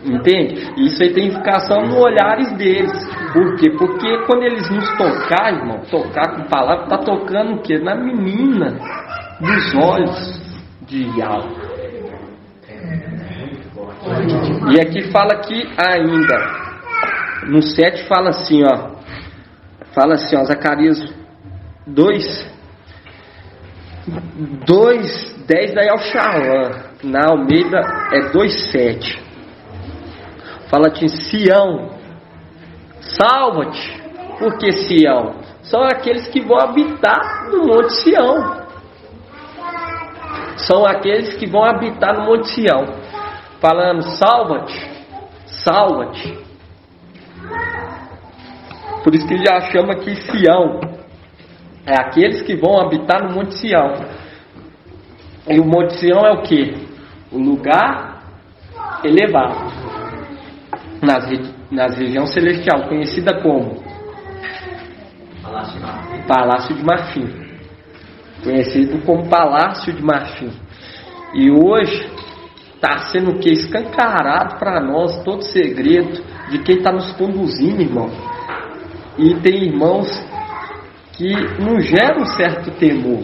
Entende? Isso aí tem que ficar só nos olhares deles. Por quê? Porque quando eles nos tocar, irmão, tocar com palavra, está tocando o quê? Na menina dos olhos de Ial. E aqui fala que ainda, no 7 fala assim, Zacarias 2:10 da Yalxalã, na Almeida é 2:7. Fala assim, Sião, salva-te. Por que Sião? São aqueles que vão habitar no Monte Sião. São aqueles que vão habitar no Monte Sião. Falando, salva-te, salva-te. Por isso que ele já chama aqui Sião. É aqueles que vão habitar no Monte Sião. E o Monte Sião é o que? O lugar elevado. Nas regiões celestiais, conhecida como Palácio de Marfim. Conhecido como Palácio de Marfim. E hoje está sendo o que? Escancarado para nós todo segredo de quem está nos conduzindo, irmão. E tem irmãos que não geram um certo temor.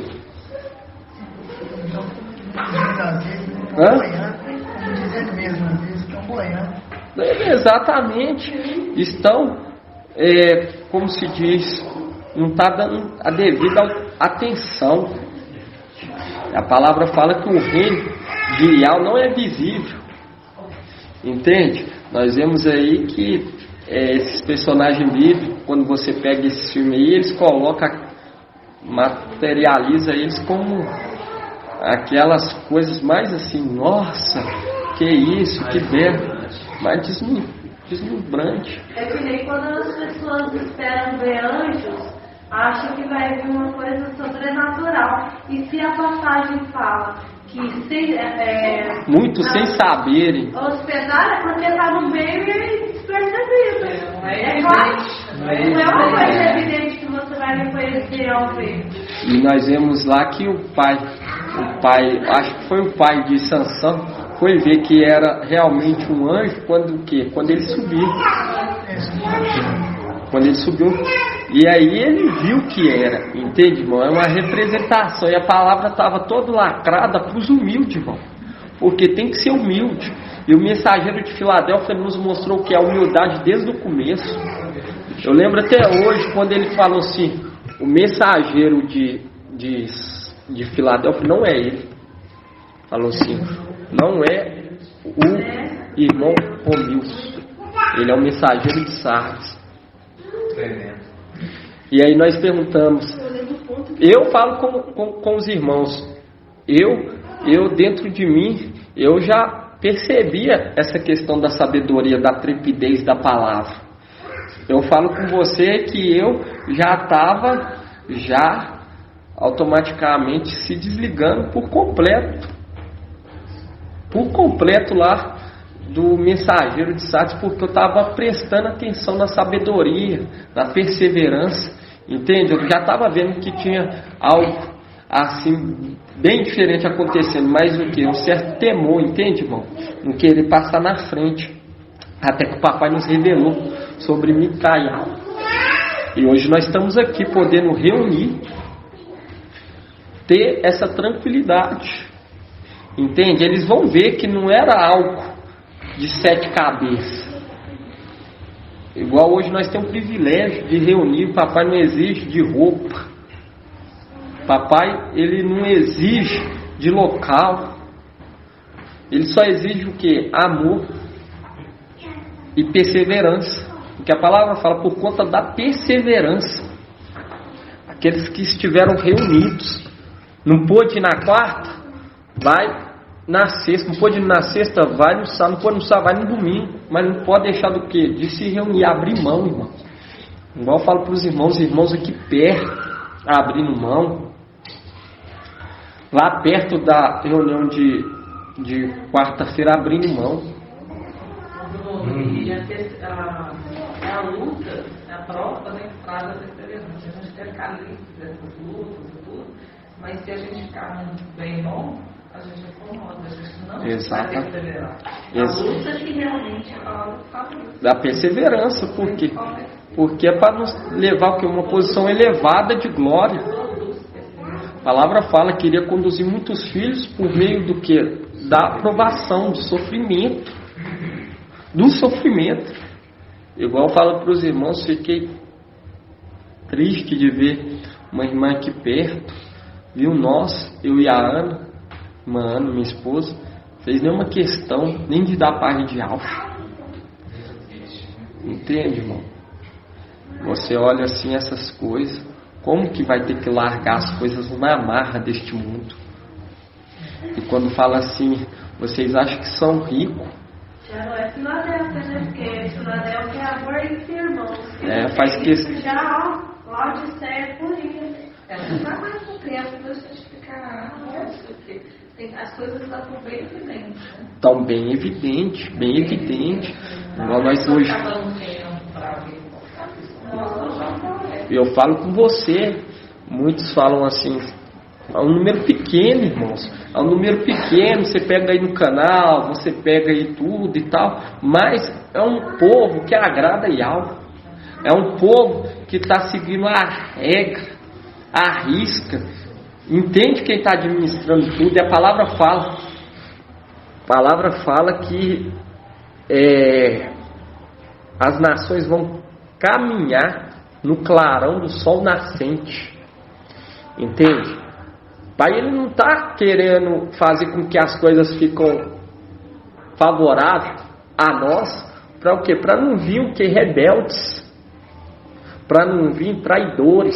Exatamente. Estão, como se diz, não está dando a devida atenção. A palavra fala que o reino de Ial não é visível. Entende? Nós vemos aí que esses personagens bíblicos, quando você pega esse filme aí, eles materializa eles como aquelas coisas mais assim, nossa, que isso, que belo, mas deslumbrante. É que nem quando as pessoas esperam ver anjos, acha que vai vir uma coisa sobrenatural. E se a passagem fala que muitos sem saberem, hospedar é porque está no meio e despercebido. É claro. Não é uma coisa evidente que você vai reconhecer ao ver. e nós vemos lá que o pai, acho que foi o pai de Sansão, foi ver que era realmente um anjo quando ele subiu. Quando ele subiu, e aí ele viu que era, entende, irmão? É uma representação, e a palavra estava toda lacrada para os humildes, irmão, porque tem que ser humilde. E o mensageiro de Filadélfia nos mostrou que a humildade desde o começo. Eu lembro até hoje quando ele falou assim: o mensageiro de Filadélfia não é ele. Falou assim: não é o irmão Romilson, ele é o mensageiro de Sardes. E aí nós perguntamos, eu falo com os irmãos, eu dentro de mim, eu já percebia essa questão da sabedoria, da trepidez da palavra. Eu falo com você que eu já estava automaticamente se desligando por completo lá do mensageiro de Sardes, porque eu estava prestando atenção na sabedoria, na perseverança, entende? Eu já estava vendo que tinha algo assim bem diferente acontecendo, mas o que? Um certo temor, entende, irmão? Não querer passar na frente, até que o papai nos revelou sobre Micael. E hoje nós estamos aqui podendo reunir, ter essa tranquilidade, entende? Eles vão ver que não era algo de 7 cabeças. Igual hoje nós temos o privilégio de reunir. O papai não exige de roupa. Papai, ele não exige de local. Ele só exige o que? Amor e perseverança. Porque a palavra fala por conta da perseverança. Aqueles que estiveram reunidos. Não pôde ir na quarta? Vai na sexta. Não pôde ir na sexta? Vai no sábado. Não pôde no sábado? Vai no domingo. Mas não pode deixar do quê? De se reunir, abrir mão, irmão. Igual eu falo para os irmãos aqui perto, abrindo mão. Lá perto da reunião de quarta-feira, abrindo mão. E a luta, a prova, né, que traz a perseverança. A gente quer ficar livre dessas lutas e tudo, mas se a gente ficar bem bom, a gente incomoda, a gente não vai perseverar. A luta que realmente a palavra fala isso. Da perseverança, por quê? Porque é para nos levar a uma posição elevada de glória. A palavra fala que iria conduzir muitos filhos por meio do que? Da aprovação, do sofrimento. Do sofrimento. Igual eu falo para os irmãos, fiquei triste de ver uma irmã aqui perto, viu nós, eu e a Ana, minha esposa, fez nenhuma questão nem de dar par de alfa. Entende, irmão? Você olha assim essas coisas, como que vai ter que largar as coisas na marra deste mundo? E quando fala assim, vocês acham que são ricos? Já não é Filadélfia, né? Porque Filadélfia é amor entre irmãos. Faz questão. Já, ó, Laodiceia é purinha. Ela não está mais com tempo para justificar isso, porque as coisas estão bem evidentes. Né? Estão bem evidente, bem evidente. Igual nós hoje. Eu falo com você, muitos falam assim, é um número pequeno, irmãos, é um número pequeno, você pega aí no canal, você pega aí tudo e tal, mas é um povo que agrada Yahweh, é um povo que está seguindo a regra, a risca, entende quem está administrando tudo, e a palavra fala que as nações vão caminhar no clarão do sol nascente, entende? Pai, ele não está querendo fazer com que as coisas fiquem favoráveis a nós, para o quê? Para não vir o que? Rebeldes, para não vir traidores,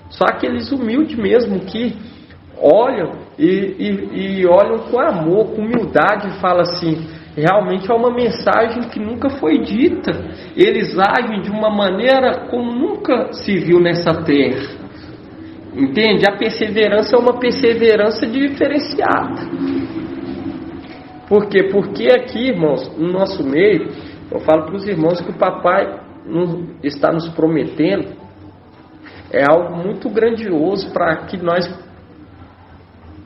só aqueles humildes mesmo que olham e olham com amor, com humildade e falam assim, realmente é uma mensagem que nunca foi dita. Eles agem de uma maneira como nunca se viu nessa terra. Entende? A perseverança é uma perseverança diferenciada. Por quê? Porque aqui, irmãos, no nosso meio, eu falo para os irmãos que o papai está nos prometendo é algo muito grandioso para que nós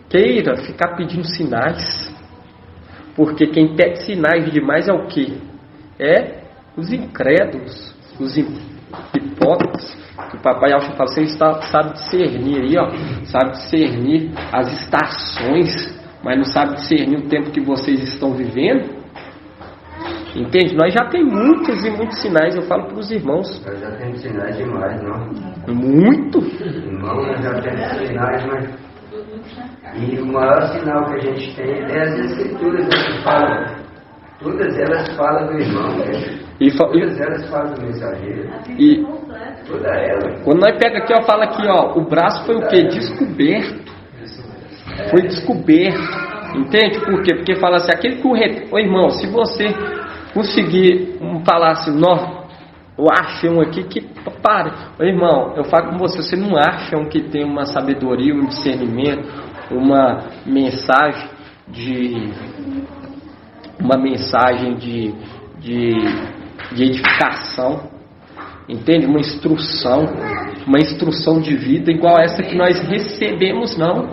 queira ficar pedindo sinais. Porque quem pede sinais demais é o quê? É os incrédulos, os hipócritas. Que o papai Alcha fala, você sabe discernir aí, ó, sabe discernir as estações, mas não sabe discernir o tempo que vocês estão vivendo. Entende? Nós já tem muitos e muitos sinais, eu falo para os irmãos. Nós já temos sinais demais, não? Muito? Irmão, nós já temos sinais, mas... E o maior sinal que a gente tem é as escrituras que falam. Todas elas falam do irmão, né? Todas elas falam do mensageiro. E toda ela. Quando nós pega aqui, ó, fala aqui, ó, o braço foi o quê? Descoberto. Foi descoberto. Entende por quê? Porque fala assim, aquele que ô irmão, se você conseguir falar assim, não, eu achei um aqui que pare. Ô irmão, eu falo com você, você não acha um que tem uma sabedoria, um discernimento, uma mensagem de edificação, entende? Uma instrução de vida igual essa que nós recebemos, não,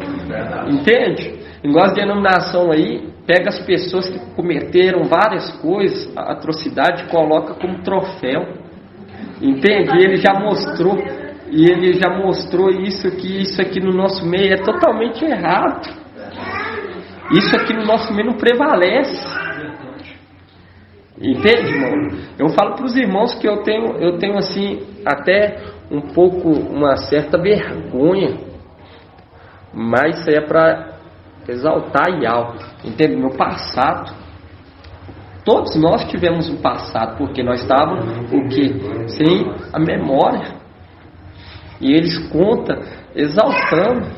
entende? Igual as denominação aí, pega as pessoas que cometeram várias coisas, atrocidade, coloca como troféu, entende? E ele já mostrou isso aqui no nosso meio é totalmente errado. Isso aqui no nosso meio não prevalece. Entende, irmão? Eu falo para os irmãos que eu tenho assim, até um pouco, uma certa vergonha, mas isso aí é para exaltar e alto. Entende? Meu passado, todos nós tivemos um passado, porque nós estávamos o quê? Sem a memória. E eles contam exaltando.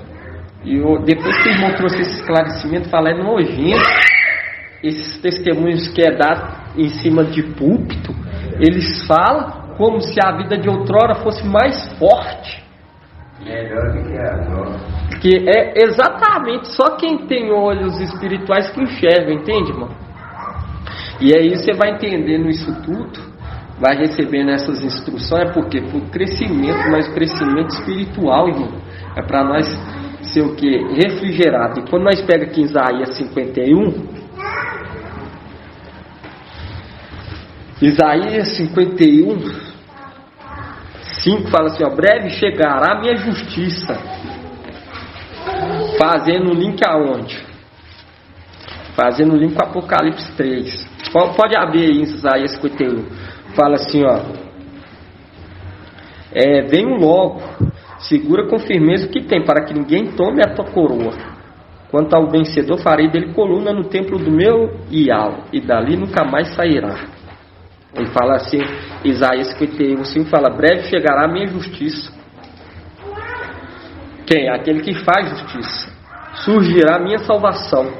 E depois que o irmão trouxe esse esclarecimento, fala, é nojento. Esses testemunhos que é dado em cima de púlpito, eles falam como se a vida de outrora fosse mais forte. Melhor do que a nossa. Que é exatamente só quem tem olhos espirituais que enxerga, entende, irmão? E aí você vai entendendo isso tudo, vai recebendo essas instruções, é porque por crescimento, mas crescimento espiritual, irmão, é para nós ser o que? Refrigerado. E quando nós pegamos aqui em Isaías 51, Isaías 51, 5 fala assim, ó, breve chegará a minha justiça, fazendo um link aonde? Fazendo um link com Apocalipse 3. Pode abrir aí em Isaías 51. Fala assim, ó, venho logo, segura com firmeza o que tem, para que ninguém tome a tua coroa. Quanto ao vencedor, farei dele coluna no templo do meu Ial, e dali nunca mais sairá. Ele fala assim, Isaías 51, 5 fala, breve chegará a minha justiça. Quem? Aquele que faz justiça. Surgirá a minha salvação.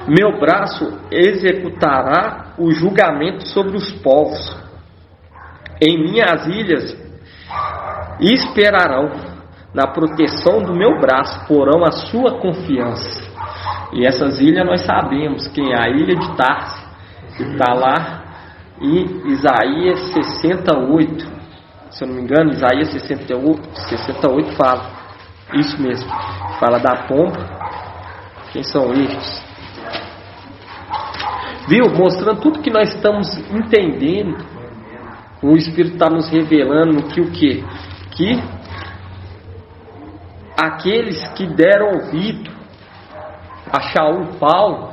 Meu braço executará o julgamento sobre os povos. Em minhas ilhas esperarão. Na proteção do meu braço porão a sua confiança. E essas ilhas nós sabemos quem é a ilha de Tarsis, que está lá em Isaías 68. Se eu não me engano, Isaías 68 fala isso mesmo. Fala da pomba. Quem são estes? Viu? Mostrando tudo que nós estamos entendendo. O Espírito está nos revelando que o quê? Que aqueles que deram ouvido a Shaul Paulo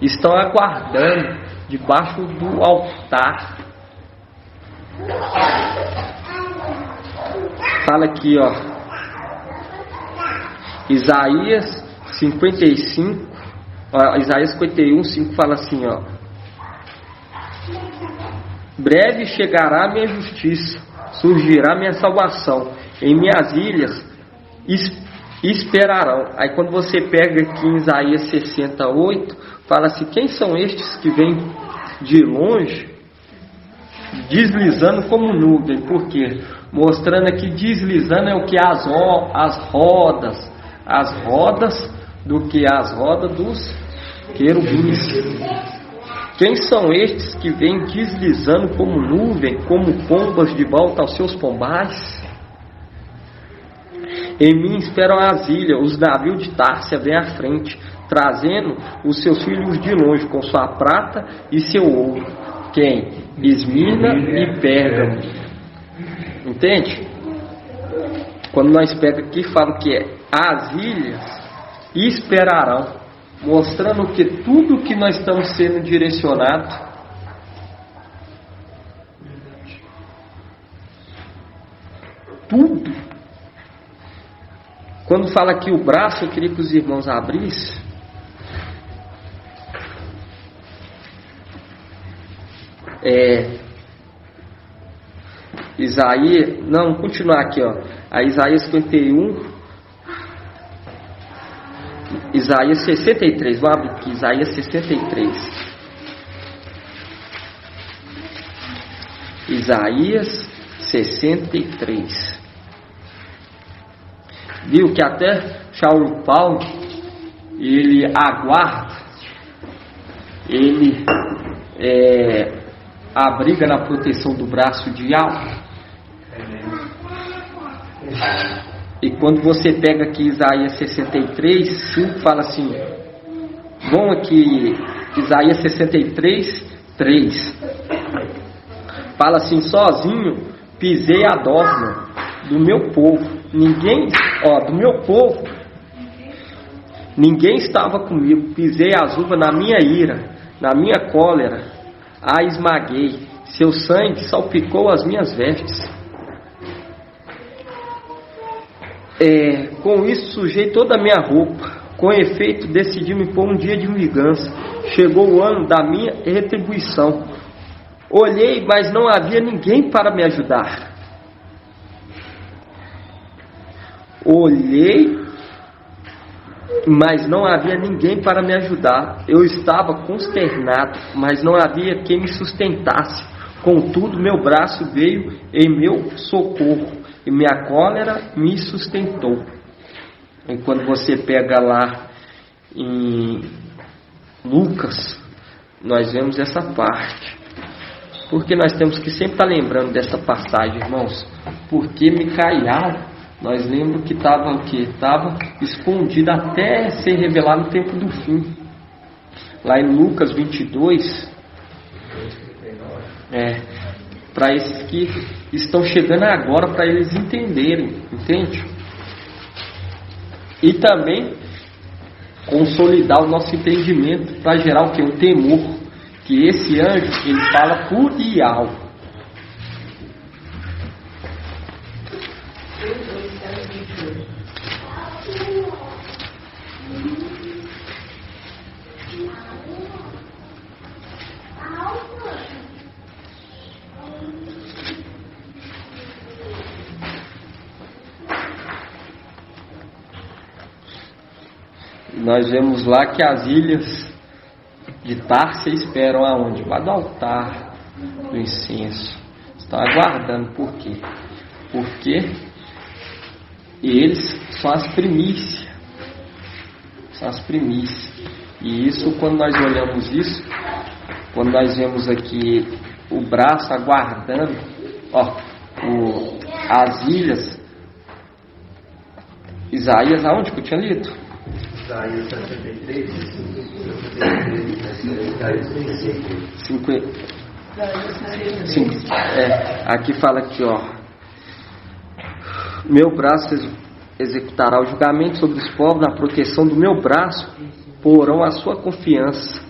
estão aguardando debaixo do altar. Fala aqui, ó, Isaías 55, Isaías 51, 5 fala assim, ó, breve chegará a minha justiça, surgirá a minha salvação, em minhas ilhas esperarão. Aí quando você pega aqui em Isaías 68, fala assim: quem são estes que vêm de longe, deslizando como nuvem? Por quê? Mostrando aqui, deslizando é o que? As rodas do que? As rodas dos querubins. Quem são estes que vêm deslizando como nuvem, como pombas de volta aos seus pombais? Em mim esperam as ilhas, os navios de Társia vêm à frente, trazendo os seus filhos de longe, com sua prata e seu ouro. Quem? Esmirna e Pérgamo. Entende? Quando nós pega aqui, fala que as ilhas esperarão, mostrando que tudo que nós estamos sendo direcionados, tudo. Quando fala aqui o braço, eu queria que os irmãos abrissem. Isaías, não, continuar aqui, ó. A Isaías 51, Isaías 63, vou abrir aqui, Isaías 63. Isaías 63. Viu que até Saulo Paulo, ele aguarda, ele abriga na proteção do braço de Yahvé. E quando você pega aqui Isaías 63, 5, fala assim, bom aqui, Isaías 63, 3, fala assim: sozinho pisei a dorna do meu povo, do meu povo, ninguém estava comigo, pisei as uvas na minha ira, na minha cólera, a esmaguei, seu sangue salpicou as minhas vestes. Com isso sujei toda a minha roupa, com efeito decidi me pôr um dia de vingança, chegou o ano da minha retribuição. Olhei, mas não havia ninguém para me ajudar. Olhei, mas não havia ninguém para me ajudar. Eu estava consternado, mas não havia quem me sustentasse. Contudo, meu braço veio em meu socorro, e minha cólera me sustentou. E quando você pega lá em Lucas, nós vemos essa parte. Porque nós temos que sempre estar lembrando dessa passagem, irmãos. Porque Micael, nós lembramos que estava o quê? Estava escondido até ser revelado no tempo do fim. Lá em Lucas 22, para esses que estão chegando agora, para eles entenderem, entende? E também consolidar o nosso entendimento, para gerar o que? Um temor. Que esse anjo, ele fala por Ial. Nós vemos lá que as ilhas de Társia esperam aonde? Lá do altar do incenso. Estão aguardando. Por quê? Porque eles são as primícias. São as primícias. E isso, quando nós olhamos isso, quando nós vemos aqui o braço aguardando, as ilhas. Isaías, aonde que eu tinha lido? Isaías 63, 50. Aqui fala aqui, meu braço executará o julgamento sobre os povos, na proteção do meu braço porão a sua confiança.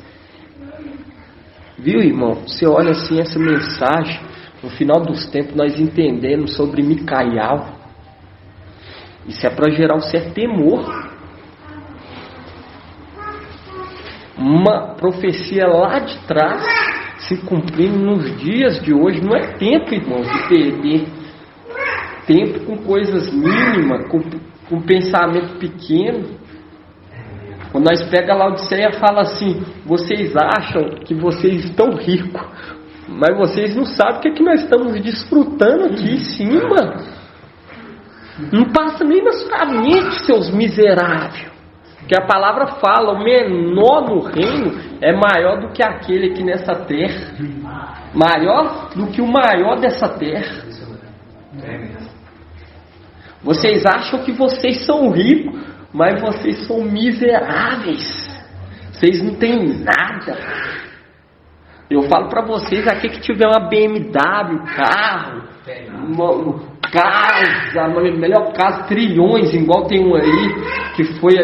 Viu, irmão? Você olha assim essa mensagem, no final dos tempos nós entendemos sobre Micael. Isso é para gerar um certo temor. Uma profecia lá de trás se cumprindo nos dias de hoje. Não é tempo, irmãos, de perder tempo com coisas mínimas, um pensamento pequeno. Quando nós pega a Laodiceia, fala assim: vocês acham que vocês estão ricos, mas vocês não sabem o que, é que nós estamos desfrutando aqui em cima. Não passa nem na sua mente, seus miseráveis. Que a palavra fala: o menor no reino é maior do que aquele aqui nessa terra, maior do que o maior dessa terra. Vocês acham que vocês são ricos, mas vocês são miseráveis. Vocês não têm nada. Eu falo para vocês, aqui que tiver uma BMW, carro, casa, melhor casa, trilhões, igual tem um aí que foi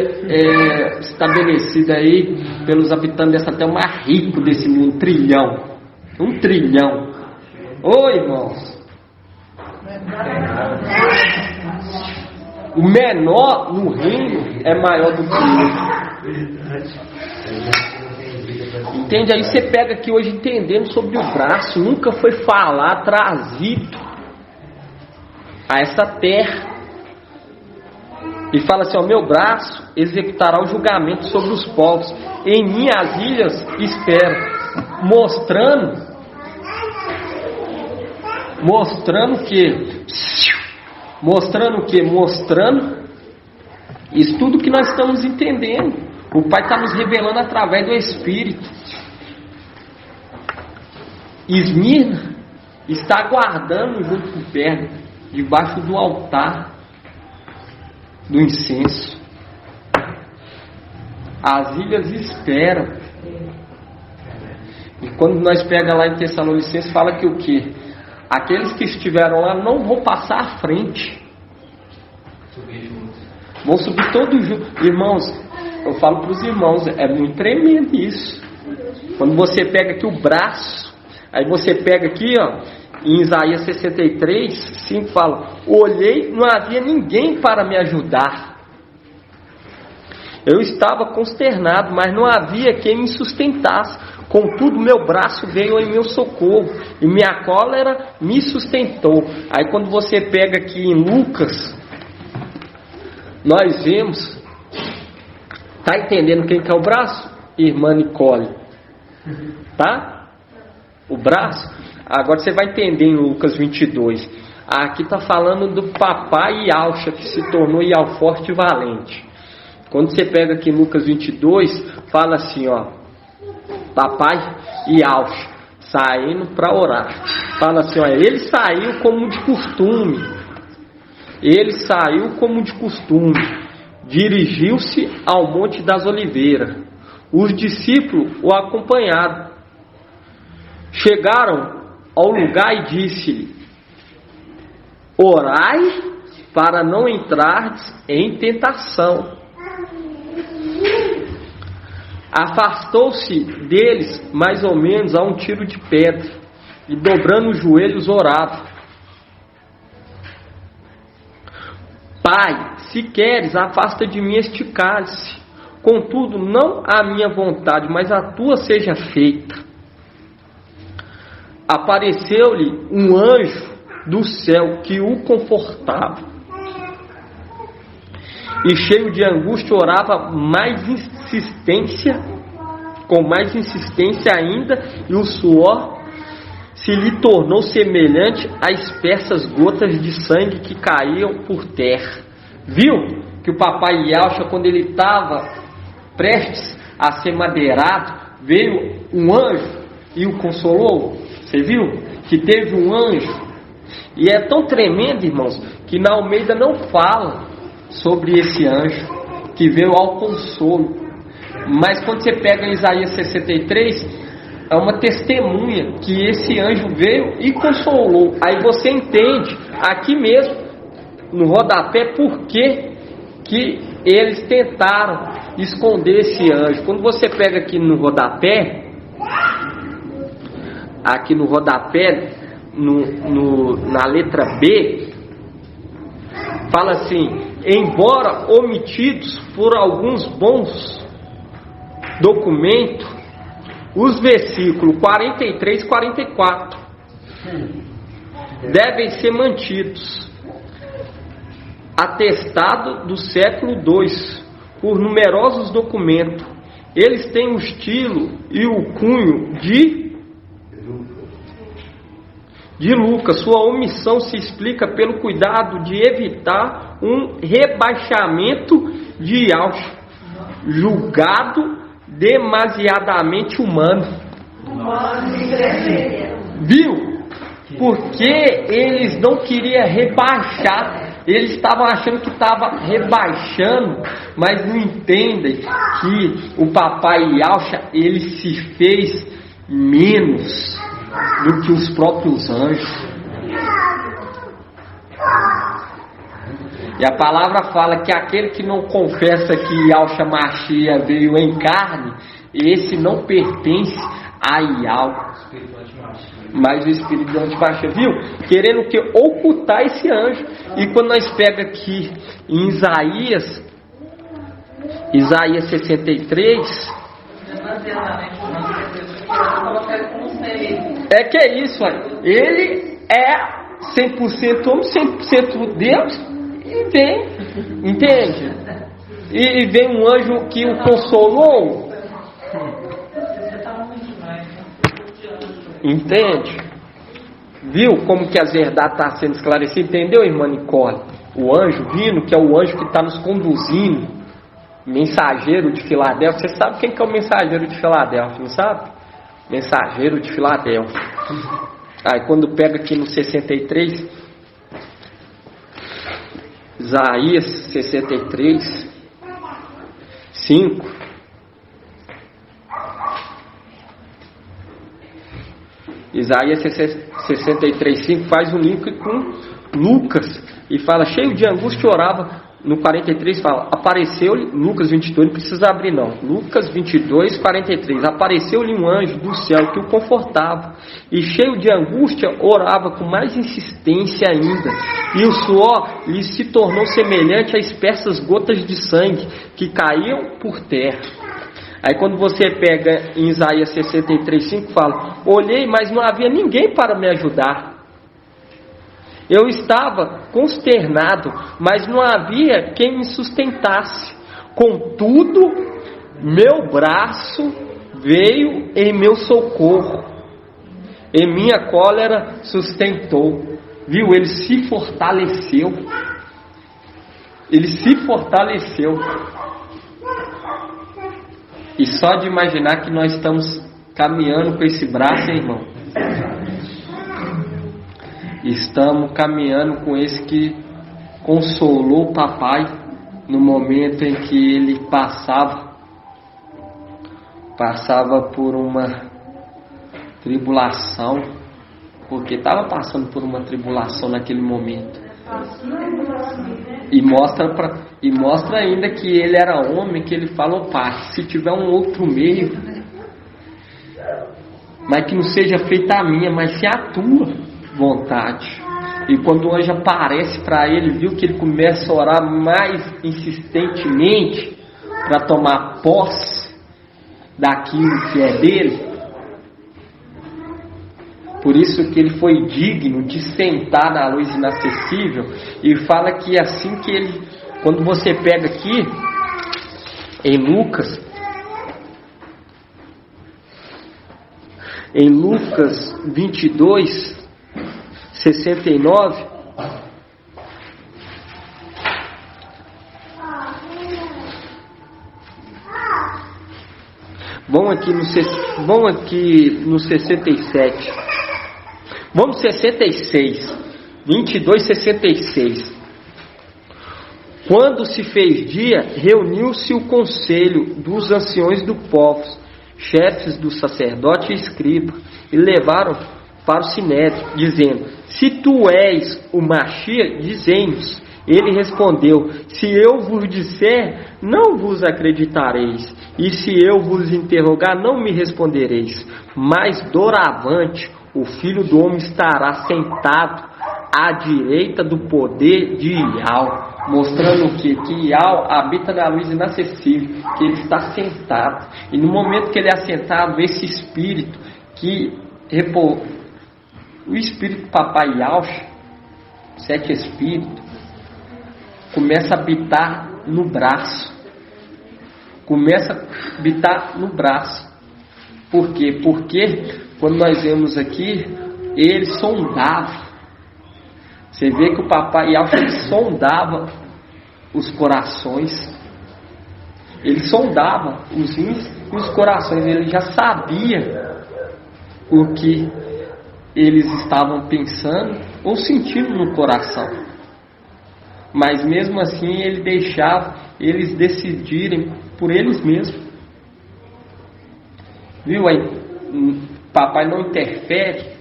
estabelecido aí pelos habitantes dessa terra, o mais rico desse mundo, 1 trilhão. 1 trilhão. Oi, irmãos. O menor no reino é maior do que ele. Entende? Aí você pega aqui hoje entendendo sobre o braço. Nunca foi falar, trazido a essa terra. E fala assim: ó, meu braço executará o julgamento sobre os povos. Em mim as ilhas esperam. Mostrando o quê? Mostrando isso tudo que nós estamos entendendo. O Pai está nos revelando através do Espírito. Esmirna está aguardando junto com Pérgamo, debaixo do altar do incenso. As ilhas esperam. E quando nós pega lá em Tessalonicenses, fala que o quê? Aqueles que estiveram lá não vão passar à frente. Vão subir todos juntos. Irmãos, eu falo para os irmãos, é muito tremendo isso. Quando você pega aqui o braço, aí você pega aqui, ó, em Isaías 63, 5 fala: olhei, não havia ninguém para me ajudar. Eu estava consternado, mas não havia quem me sustentasse. Contudo, meu braço veio em meu socorro, e minha cólera me sustentou. Aí quando você pega aqui em Lucas, nós vemos, tá entendendo quem que é o braço? Irmã Nicole, tá? O braço. Agora você vai entender em Lucas 22. Aqui tá falando do papai Ialcha, que se tornou Ialforte e Valente. Quando você pega aqui em Lucas 22, fala assim, ó: papai Ialcha saindo para orar. Fala assim, ó: ele saiu como de costume. Ele saiu como de costume. Dirigiu-se ao Monte das Oliveiras. Os discípulos o acompanharam. Chegaram ao lugar e disse-lhe: orai para não entrardes em tentação. Afastou-se deles mais ou menos a um tiro de pedra, e dobrando os joelhos orava: Pai, se queres, afasta de mim este cálice. Contudo, não a minha vontade, mas a tua seja feita. Apareceu-lhe um anjo do céu que o confortava. E cheio de angústia orava com mais insistência ainda, e o suor se lhe tornou semelhante a espessas gotas de sangue que caíam por terra. Viu que o papai Ialcha, quando ele estava prestes a ser madeirado, veio um anjo e o consolou? Você viu que teve um anjo? E é tão tremendo, irmãos, que na Almeida não fala sobre esse anjo que veio ao consolo. Mas quando você pega em Isaías 63, é uma testemunha que esse anjo veio e consolou. Aí você entende aqui mesmo no rodapé por que eles tentaram esconder esse anjo. Quando você pega aqui no rodapé, na letra B, fala assim: embora omitidos por alguns bons documentos, os versículos 43 e 44 devem ser mantidos. atestado do século II por numerosos documentos. Eles têm o estilo e o cunho de Lucas. Sua omissão se explica pelo cuidado de evitar um rebaixamento de Yahshua, julgado demasiadamente humano. Viu? Porque eles não queriam rebaixar. Eles estavam achando que estava rebaixando, mas não entendem que o papai Yahshua, ele se fez menos do que os próprios anjos. E a palavra fala que aquele que não confessa que Yahshua Mashiach veio em carne, esse não pertence a Yahweh, mas o espírito de Antibaixo, viu? Querendo que ocultar esse anjo. E quando nós pega aqui em Isaías 63, é que é isso, ele é 100% homem, 100% Deus, e vem, entende? E vem um anjo que o consolou, entende? Viu como que a verdade está sendo esclarecida? Entendeu, irmã Nicole? O anjo vindo, que é o anjo que está nos conduzindo, mensageiro de Filadélfia. Você sabe quem que é o mensageiro de Filadélfia, não sabe? Mensageiro de Filadélfia. Aí quando pega aqui no 63, Isaías 63, 5. Isaías 63, 5 faz um link com Lucas e fala, cheio de angústia, orava. No 43 fala, apareceu-lhe, Lucas 22, não precisa abrir não, Lucas 22, 43, apareceu-lhe um anjo do céu que o confortava, e cheio de angústia, orava com mais insistência ainda, e o suor lhe se tornou semelhante a espessas gotas de sangue, que caíam por terra. Aí quando você pega em Isaías 63, 5, fala, olhei, mas não havia ninguém para me ajudar. Eu estava consternado, mas não havia quem me sustentasse. Contudo, meu braço veio em meu socorro, e minha cólera sustentou. Viu? Ele se fortaleceu. Ele se fortaleceu. E só de imaginar que nós estamos caminhando com esse braço, hein, irmão? Estamos caminhando com esse que consolou o papai no momento em que ele passava por uma tribulação, porque estava passando por uma tribulação naquele momento. E mostra ainda que ele era homem, que ele falou, pai, se tiver um outro meio, mas que não seja feita a minha, mas se a tua vontade. E quando o anjo aparece para ele, viu que ele começa a orar mais insistentemente para tomar posse daquilo que é dele. Por isso que ele foi digno de sentar na luz inacessível. E fala que assim que ele, quando você pega aqui em Lucas 22, 69, vamos aqui no 67, vamos 66, 22, 66. Quando se fez dia, reuniu-se o conselho dos anciões do povo, chefes do sacerdote e escriba, e levaram para o sinédrio, dizendo, se tu és o Mashiach, dizei-nos. Ele respondeu, se eu vos disser, não vos acreditareis, e se eu vos interrogar, não me respondereis. Mas doravante, o Filho do Homem estará sentado à direita do poder de Yahweh, mostrando o quê? Que Yahweh habita na luz inacessível, que ele está sentado, e no momento que ele é assentado, esse Espírito que o Espírito Papai Yahweh, 7 Espíritos, começa a habitar no braço. Começa a habitar no braço. Por quê? Porque quando nós vemos aqui, ele sondava. Você vê que o papai Alfa sondava os corações. Ele sondava os rins e os corações. Ele já sabia o que eles estavam pensando ou sentindo no coração. Mas mesmo assim ele deixava eles decidirem por eles mesmos. Viu aí? Papai não interfere.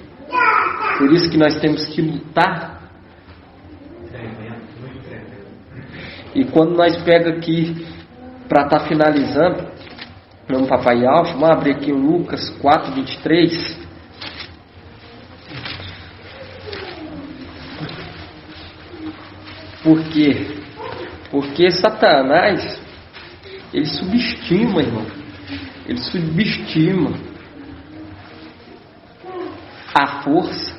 Por isso que nós temos que lutar. E quando nós pega aqui para estar finalizando, vamos papai Alfa, vamos abrir aqui o Lucas 4:23. Por quê? Porque Satanás, ele subestima, irmão. Ele subestima a força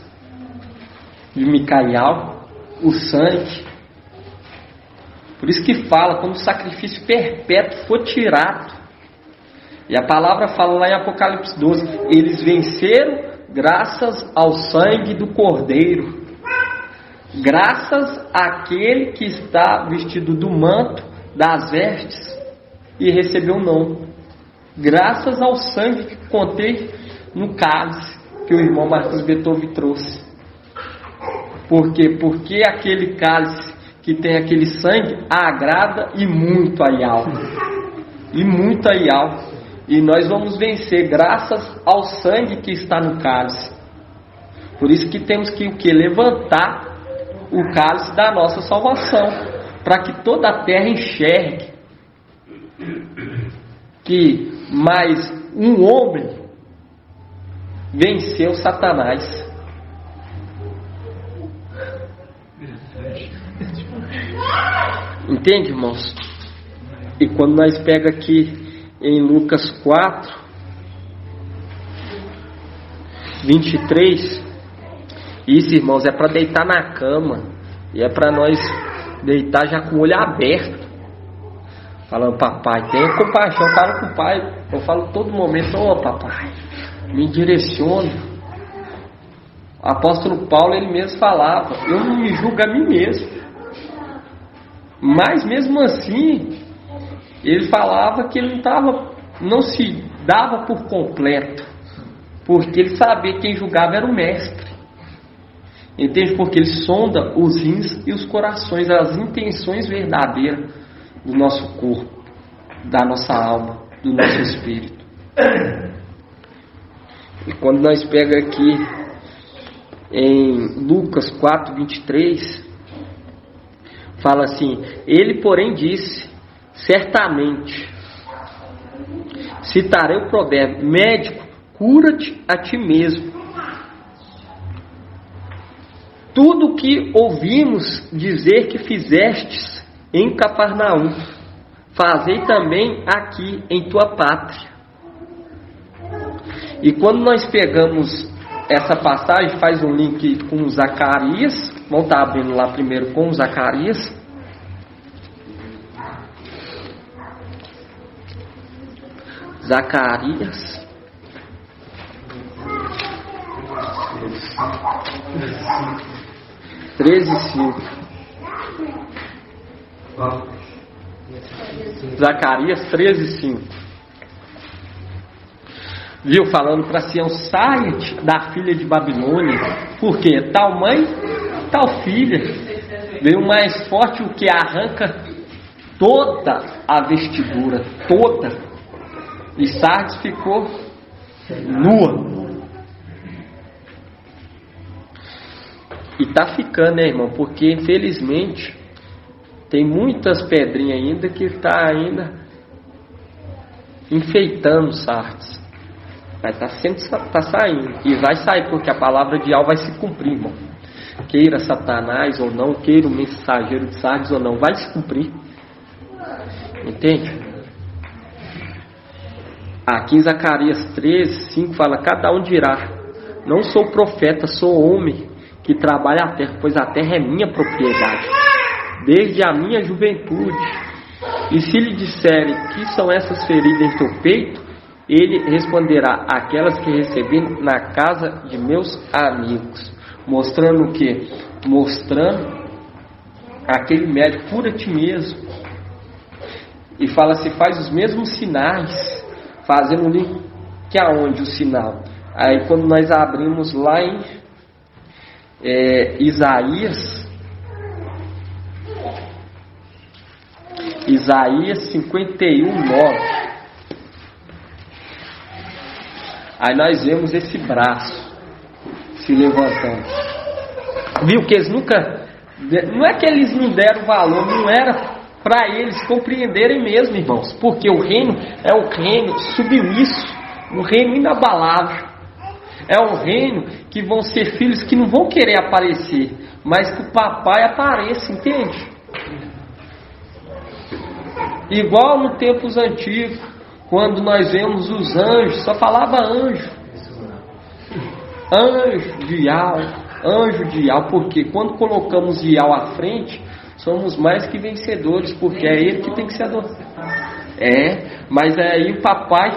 de Micael, o sangue. Por isso que fala, quando o sacrifício perpétuo for tirado, e a palavra fala lá em Apocalipse 12, eles venceram graças ao sangue do Cordeiro, graças àquele que está vestido do manto, das vestes, e recebeu o nome, graças ao sangue que contém no cálice, que o irmão Marcos Beethoven trouxe. Por quê? Porque aquele cálice que tem aquele sangue agrada e muito a Yahweh. E muito a Yahweh. E nós vamos vencer graças ao sangue que está no cálice. Por isso que temos que o que? Levantar o cálice da nossa salvação. Para que toda a terra enxergue que mais um homem venceu Satanás. Entende, irmãos? E quando nós pega aqui em Lucas 4:23, isso, irmãos, é para deitar na cama, e é para nós deitar já com o olho aberto, falando: papai, tenha compaixão. Eu falo com o pai, eu falo todo momento: ô papai, me direcione. O apóstolo Paulo, ele mesmo falava: eu não me julgo a mim mesmo. Mas mesmo assim, ele falava que ele não se dava por completo, porque ele sabia que quem julgava era o mestre. Entende? Porque ele sonda os rins e os corações, as intenções verdadeiras do nosso corpo, da nossa alma, do nosso espírito. E quando nós pega aqui em Lucas 4:23, fala assim: ele, porém, disse: certamente, citarei o provérbio, médico, cura-te a ti mesmo. Tudo o que ouvimos dizer que fizestes em Cafarnaum, fazei também aqui em tua pátria. E quando nós pegamos essa passagem, faz um link com Zacarias. Vamos estar abrindo lá primeiro com Zacarias. Zacarias 13:5. Zacarias 13:5. Viu? Falando para Sião: saia da filha de Babilônia. Por quê? Tal mãe, tal filha. Veio mais forte o que arranca toda a vestidura, toda. E Sardes ficou nua. E tá ficando, né, irmão? Porque infelizmente tem muitas pedrinhas ainda que tá ainda enfeitando Sardes. Mas tá saindo. E vai sair, porque a palavra de Yahweh vai se cumprir, irmão. Queira Satanás ou não, queira o mensageiro de Sardes ou não, vai se cumprir. Entende? Aqui em Zacarias 13:5 fala: cada um dirá: não sou profeta, sou homem que trabalha a terra, pois a terra é minha propriedade. desde a minha juventude. E se lhe disserem que são essas feridas em teu peito, ele responderá: aquelas que recebi na casa de meus amigos. Mostrando o quê? Mostrando aquele médico, cura a ti mesmo. E fala assim, faz os mesmos sinais, fazendo o link que aonde o sinal. Aí quando nós abrimos lá em Isaías 51:9. Aí nós vemos esse braço se levantando. Viu que eles nunca... Não é que eles não deram valor, não era para eles compreenderem mesmo, irmãos. Porque o reino é o reino submisso, um reino inabalável. É um reino que vão ser filhos que não vão querer aparecer, mas que o papai apareça, entende? Igual no tempos antigos, quando nós vemos os anjos, só falava anjo. Anjo de Ial, porque quando colocamos Ial à frente, somos mais que vencedores, porque é ele que tem que ser adorado. Mas aí o papai...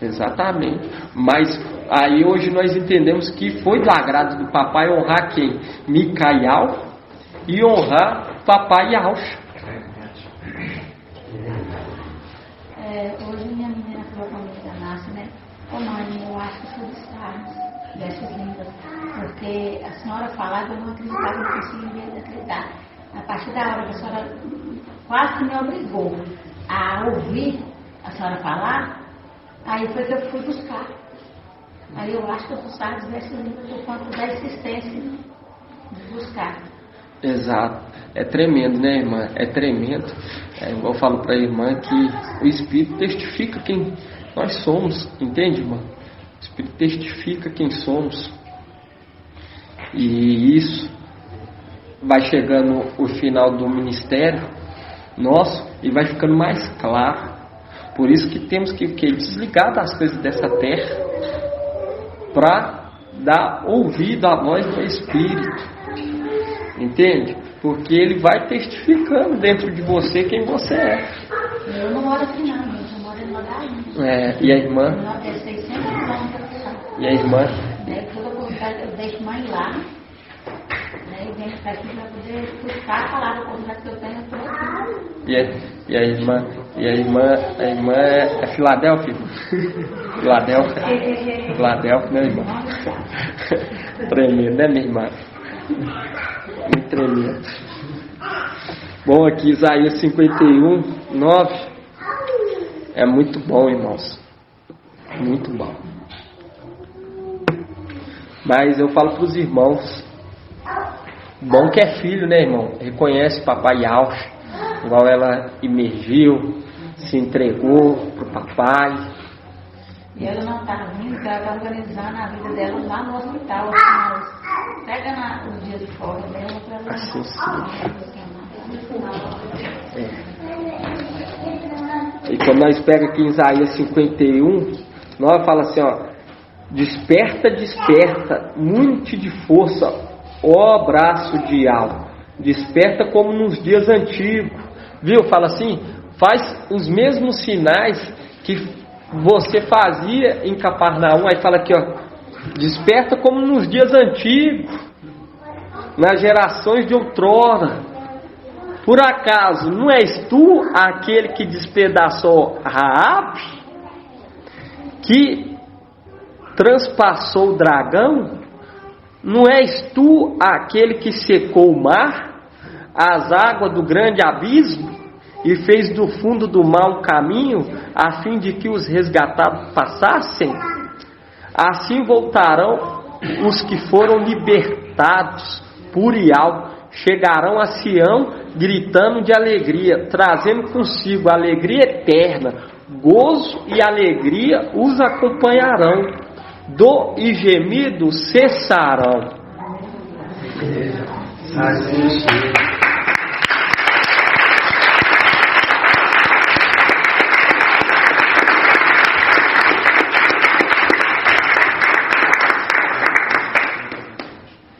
Exatamente. Mas aí hoje nós entendemos que foi do agrado do papai honrar quem? Micael e honrar o papai Yaush. Hoje minha menina falou comigo da Márcia, né? Ô mãe, eu acho que sou dos carros dessas línguas, porque a senhora falava, eu não acreditava, não conseguia acreditar. A partir da hora que a senhora quase que me obrigou a ouvir a senhora falar, aí foi que eu fui buscar. Aí eu acho que eu buscava dessas línguas por conta da existência de buscar. Exato. É tremendo, né, irmã? É tremendo. Eu falo para a irmã que o Espírito testifica quem nós somos, entende, irmã? O Espírito testifica quem somos. E isso vai chegando o final do ministério nosso e vai ficando mais claro. Por isso que temos que desligar das coisas dessa terra para dar ouvido à voz do Espírito. Entende? Porque ele vai testificando dentro de você quem você é. Eu não moro aqui não, eu moro em Madaí. E a irmã? É 600 km. E a irmã? Toda oportunidade eu deixo mãe lá. E venho para aqui para poder buscar a palavra, a oportunidade que eu tenho por aqui. E a irmã? E a irmã é Filadélfia? Filadélfia, né, irmã? Tremendo, né, minha irmã? Muito tremendo. Bom, aqui Isaías 51:9 é muito bom, irmãos. Muito bom. Mas eu falo para os irmãos, bom que é filho, né, irmão? Reconhece o papai Yaush, igual ela emergiu, se entregou pro papai. E ela não está vindo, porque ela está organizando a vida dela lá no hospital. Pega os dias de folga dela para ela. Assim sim. E quando nós pegamos aqui em Isaías 51:9, fala assim, ó: desperta, desperta, muito de força, ó braço de Ial, desperta como nos dias antigos. Viu? Fala assim, faz os mesmos sinais que você fazia em Cafarnaum. Aí fala aqui, ó: desperta como nos dias antigos, nas gerações de outrora. Por acaso não és tu aquele que despedaçou Raabe, que transpassou o dragão? Não és tu aquele que secou o mar, as águas do grande abismo, e fez do fundo do mar um caminho, a fim de que os resgatados passassem? Assim voltarão os que foram libertados por Ial, chegarão a Sião gritando de alegria, trazendo consigo alegria eterna, gozo e alegria os acompanharão, dor e gemido cessarão. Assim,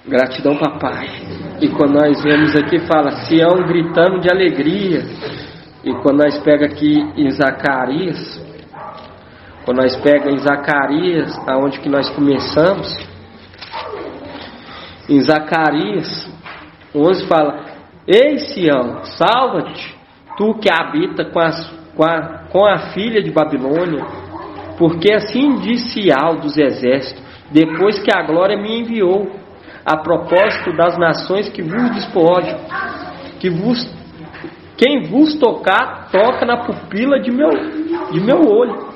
gratidão, papai. E quando nós vemos aqui, fala Sião gritando de alegria. E quando nós pega aqui em Zacarias, aonde que nós começamos, em Zacarias 11 fala: Ei Sião, salva-te, tu que habita com a filha de Babilônia, porque assim diz Sião dos exércitos, depois que a glória me enviou, a propósito das nações que vos despojam, quem vos tocar, toca na pupila de meu olho.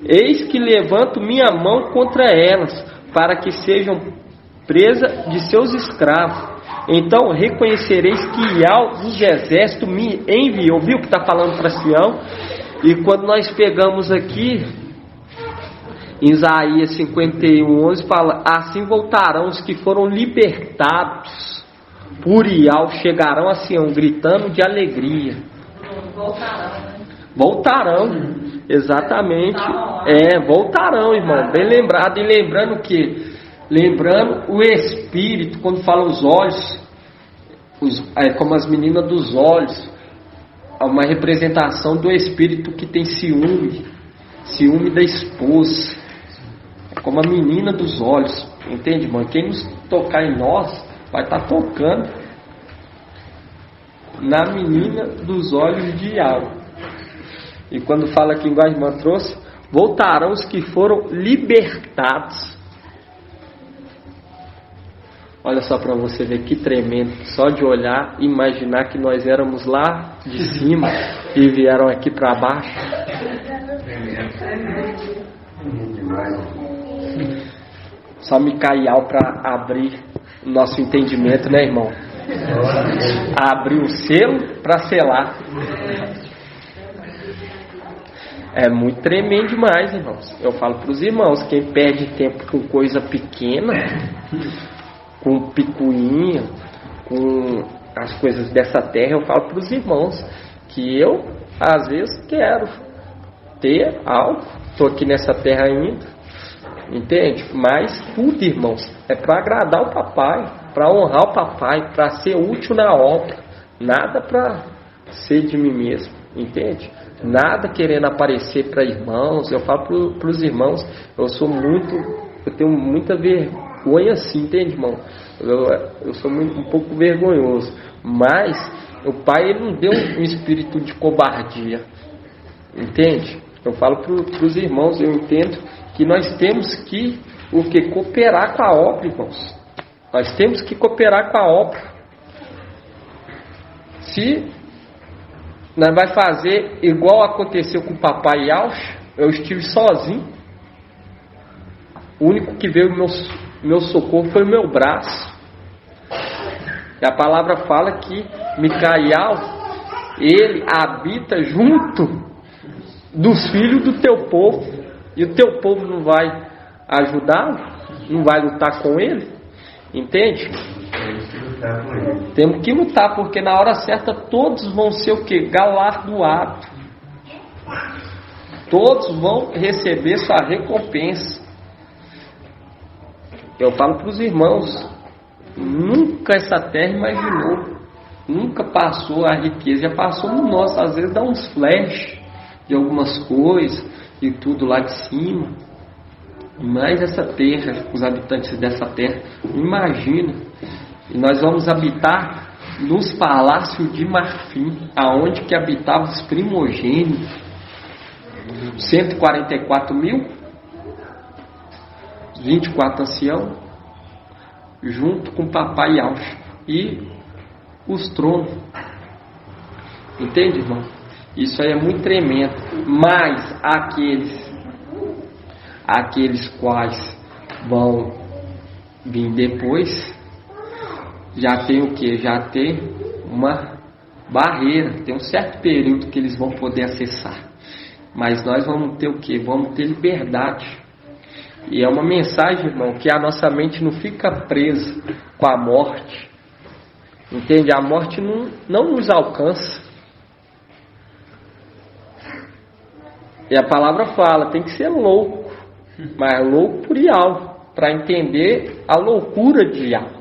Eis que levanto minha mão contra elas, para que sejam presa de seus escravos. Então reconhecereis que Yahvé dos exércitos me enviou. Viu que está falando para Sião? E quando nós pegamos aqui em Isaías 51:11, fala: assim voltarão os que foram libertados por Yahvé, chegarão a Sião gritando de alegria. Voltarão, exatamente. Voltarão, irmão. Bem lembrado. E lembrando o quê? Lembrando o espírito, quando fala os olhos, como as meninas dos olhos, é uma representação do espírito que tem ciúme da esposa, é como a menina dos olhos, entende, irmão? Quem nos tocar em nós, vai estar tocando na menina dos olhos de Yahvé. E quando fala aqui, igual a irmã trouxe, voltarão os que foram libertados. Olha só para você ver que tremendo. Só de olhar e imaginar que nós éramos lá de cima e vieram aqui para baixo. Só Micael para abrir o nosso entendimento, né, irmão? Abrir o selo para selar. É muito tremendo demais, irmãos. Eu falo para os irmãos, quem perde tempo com coisa pequena, com picuinha, com as coisas dessa terra, eu falo para os irmãos que eu, às vezes, quero ter algo, estou aqui nessa terra ainda, entende? Mas tudo, irmãos, é para agradar o papai, para honrar o papai, para ser útil na obra, nada para ser de mim mesmo, entende? Nada querendo aparecer para irmãos. Eu falo para os irmãos, eu tenho muita vergonha assim, entende, irmão? Eu sou um pouco vergonhoso, mas o pai, ele não deu um espírito de cobardia, entende? Eu falo para os irmãos, eu entendo que nós temos que cooperar com a obra, irmãos. Nós temos que cooperar com a obra. Se nós vai fazer igual aconteceu com o papai Yauch, eu estive sozinho. O único que veio meu socorro foi o meu braço. E a palavra fala que Micael, ele habita junto dos filhos do teu povo. E o teu povo não vai ajudá-lo? Não vai lutar com ele? Entende? Temos que lutar, porque na hora certa todos vão ser o que? Galardoados. Todos vão receber sua recompensa. Eu falo para os irmãos, nunca essa terra imaginou, nunca passou a riqueza, já passou no nosso, às vezes dá uns flash de algumas coisas e tudo lá de cima. Mas essa terra, os habitantes dessa terra, imagina. E nós vamos habitar nos palácios de marfim, aonde que habitavam os primogênitos. 144 mil, 24 anciãos, junto com o papai Yauch e os tronos. Entende, irmão? Isso aí é muito tremendo. Mas aqueles quais vão vir depois, já tem o que? Já tem uma barreira, tem um certo período que eles vão poder acessar. Mas nós vamos ter o que? Vamos ter liberdade. E é uma mensagem, irmão, que a nossa mente não fica presa com a morte. Entende? A morte não nos alcança. E a palavra fala, tem que ser louco, mas louco por Yahvé, para entender a loucura de Yahvé.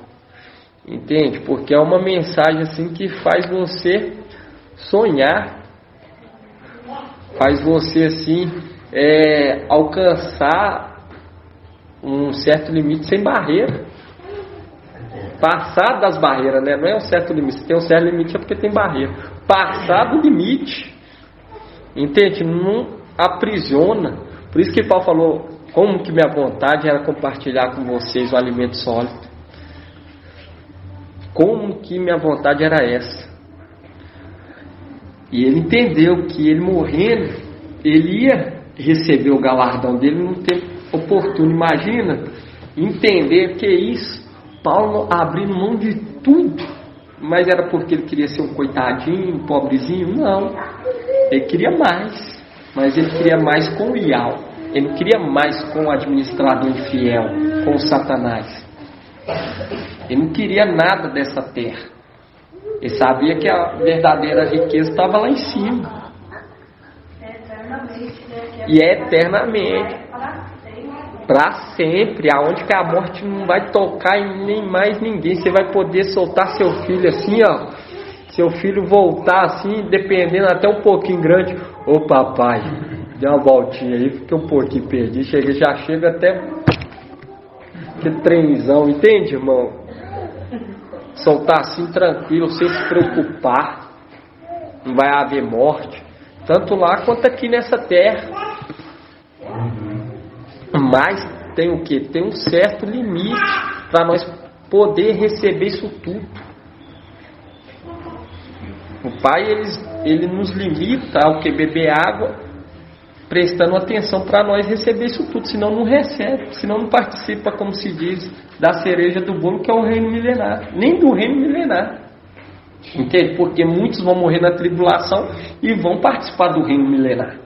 Entende? Porque é uma mensagem assim que faz você sonhar, faz você assim alcançar um certo limite sem barreira, passar das barreiras, né? Não é um certo limite, se tem um certo limite é porque tem barreira, passar do limite, entende? Não aprisiona. Por isso que Paulo falou, como que minha vontade era compartilhar com vocês o alimento sólido. Como que minha vontade era essa? E ele entendeu que ele morrendo, ele ia receber o galardão dele num tempo oportuno. Imagina, entender que isso, Paulo abrindo mão de tudo, mas era porque ele queria ser um coitadinho, um pobrezinho? Não, ele queria mais, mas ele queria mais com o Ial, ele não queria mais com o administrador infiel, com o Satanás. Ele não queria nada dessa terra. Ele sabia que a verdadeira riqueza estava lá em cima. E é eternamente. Para sempre. Aonde que a morte não vai tocar em nem mais ninguém. Você vai poder soltar seu filho assim, ó. Seu filho voltar assim, dependendo até um pouquinho grande. Ô papai, dê uma voltinha aí, fiquei um pouquinho perdido. Já chega até que trenzão, entende, irmão? Soltar assim tranquilo, sem se preocupar, não vai haver morte, tanto lá quanto aqui nessa terra. Mas tem o que? Tem um certo limite para nós poder receber isso tudo. O Pai, ele nos limita ao que? Beber água, prestando atenção para nós receber isso tudo, senão não recebe, senão não participa, como se diz, da cereja do bolo, que é o reino milenar, nem do reino milenar, entende? Porque muitos vão morrer na tribulação e vão participar do reino milenar.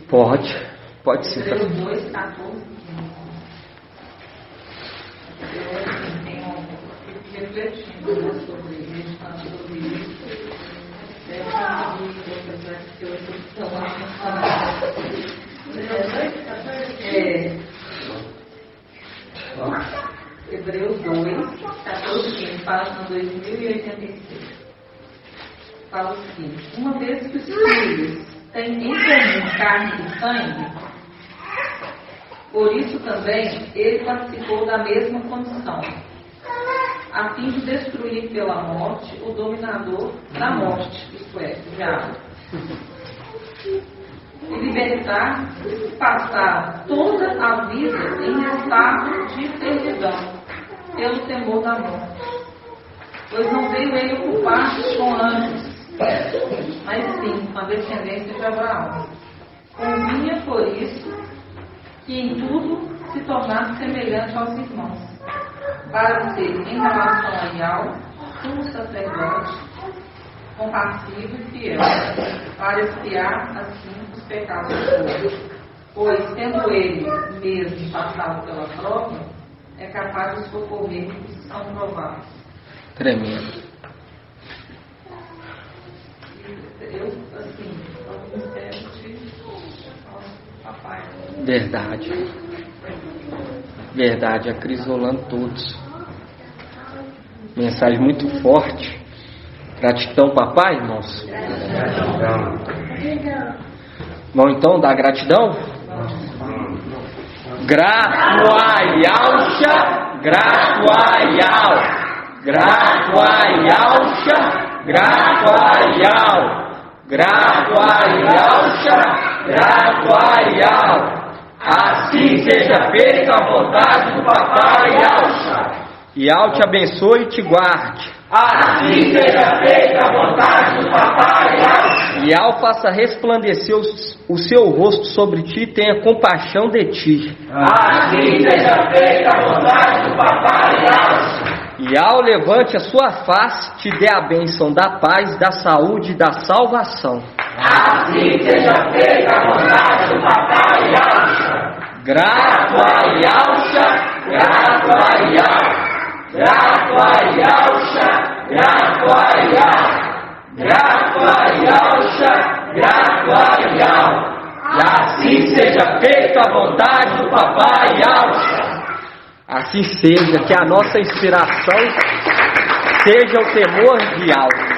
Pode ser. Hebreus 2, 14. Eu tenho refletindo sobre isso. Hebreus 2, 14, página 2086. Fala o seguinte: uma vez que os filhos têm em comum carne e sangue, por isso também ele participou da mesma condição, a fim de destruir pela morte o dominador da morte, isto é, o diabo, e libertar, passar toda a vida em estado de servidão, pelo temor da morte. Pois não veio ele ocupar-se com anjos, mas sim com a descendência de Abraão. Convinha, por isso, que em tudo se tornasse semelhante aos irmãos, para ser, em relação a Ial, sumo sacerdote, compassivo e fiel, para expiar assim os pecados do povo. Pois, tendo ele mesmo passado pela prova, é capaz de socorrer os que são provados. Tremendo. Eu, assim, alguns tempos de papai. Verdade, acrisolando todos. Mensagem muito forte. Gratidão, papai, irmãos. Vamos então dar gratidão? Grato a Yalcha, grato a Yal. Grato a Yalcha, grato a Yal. Grato a Yalcha, grato a Yal. Assim seja feita a vontade do papai Yalcha. Yal te abençoe e te guarde. Assim seja feita a vontade do papai Yalcha. Yal faça resplandecer o seu rosto sobre ti e tenha compaixão de ti. Assim seja feita a vontade do papai Yalcha. Yal levante a sua face, te dê a bênção da paz, da saúde e da salvação. Assim seja feita a vontade do papai Yalcha. Grato a Yalcha, grato a Yal. Grato a Yalcha, grato a Yal. Grato a Yalcha, grato a Yal. E assim seja feita a vontade do Papai Alcha. Assim seja, que a nossa inspiração seja o temor de Alcha.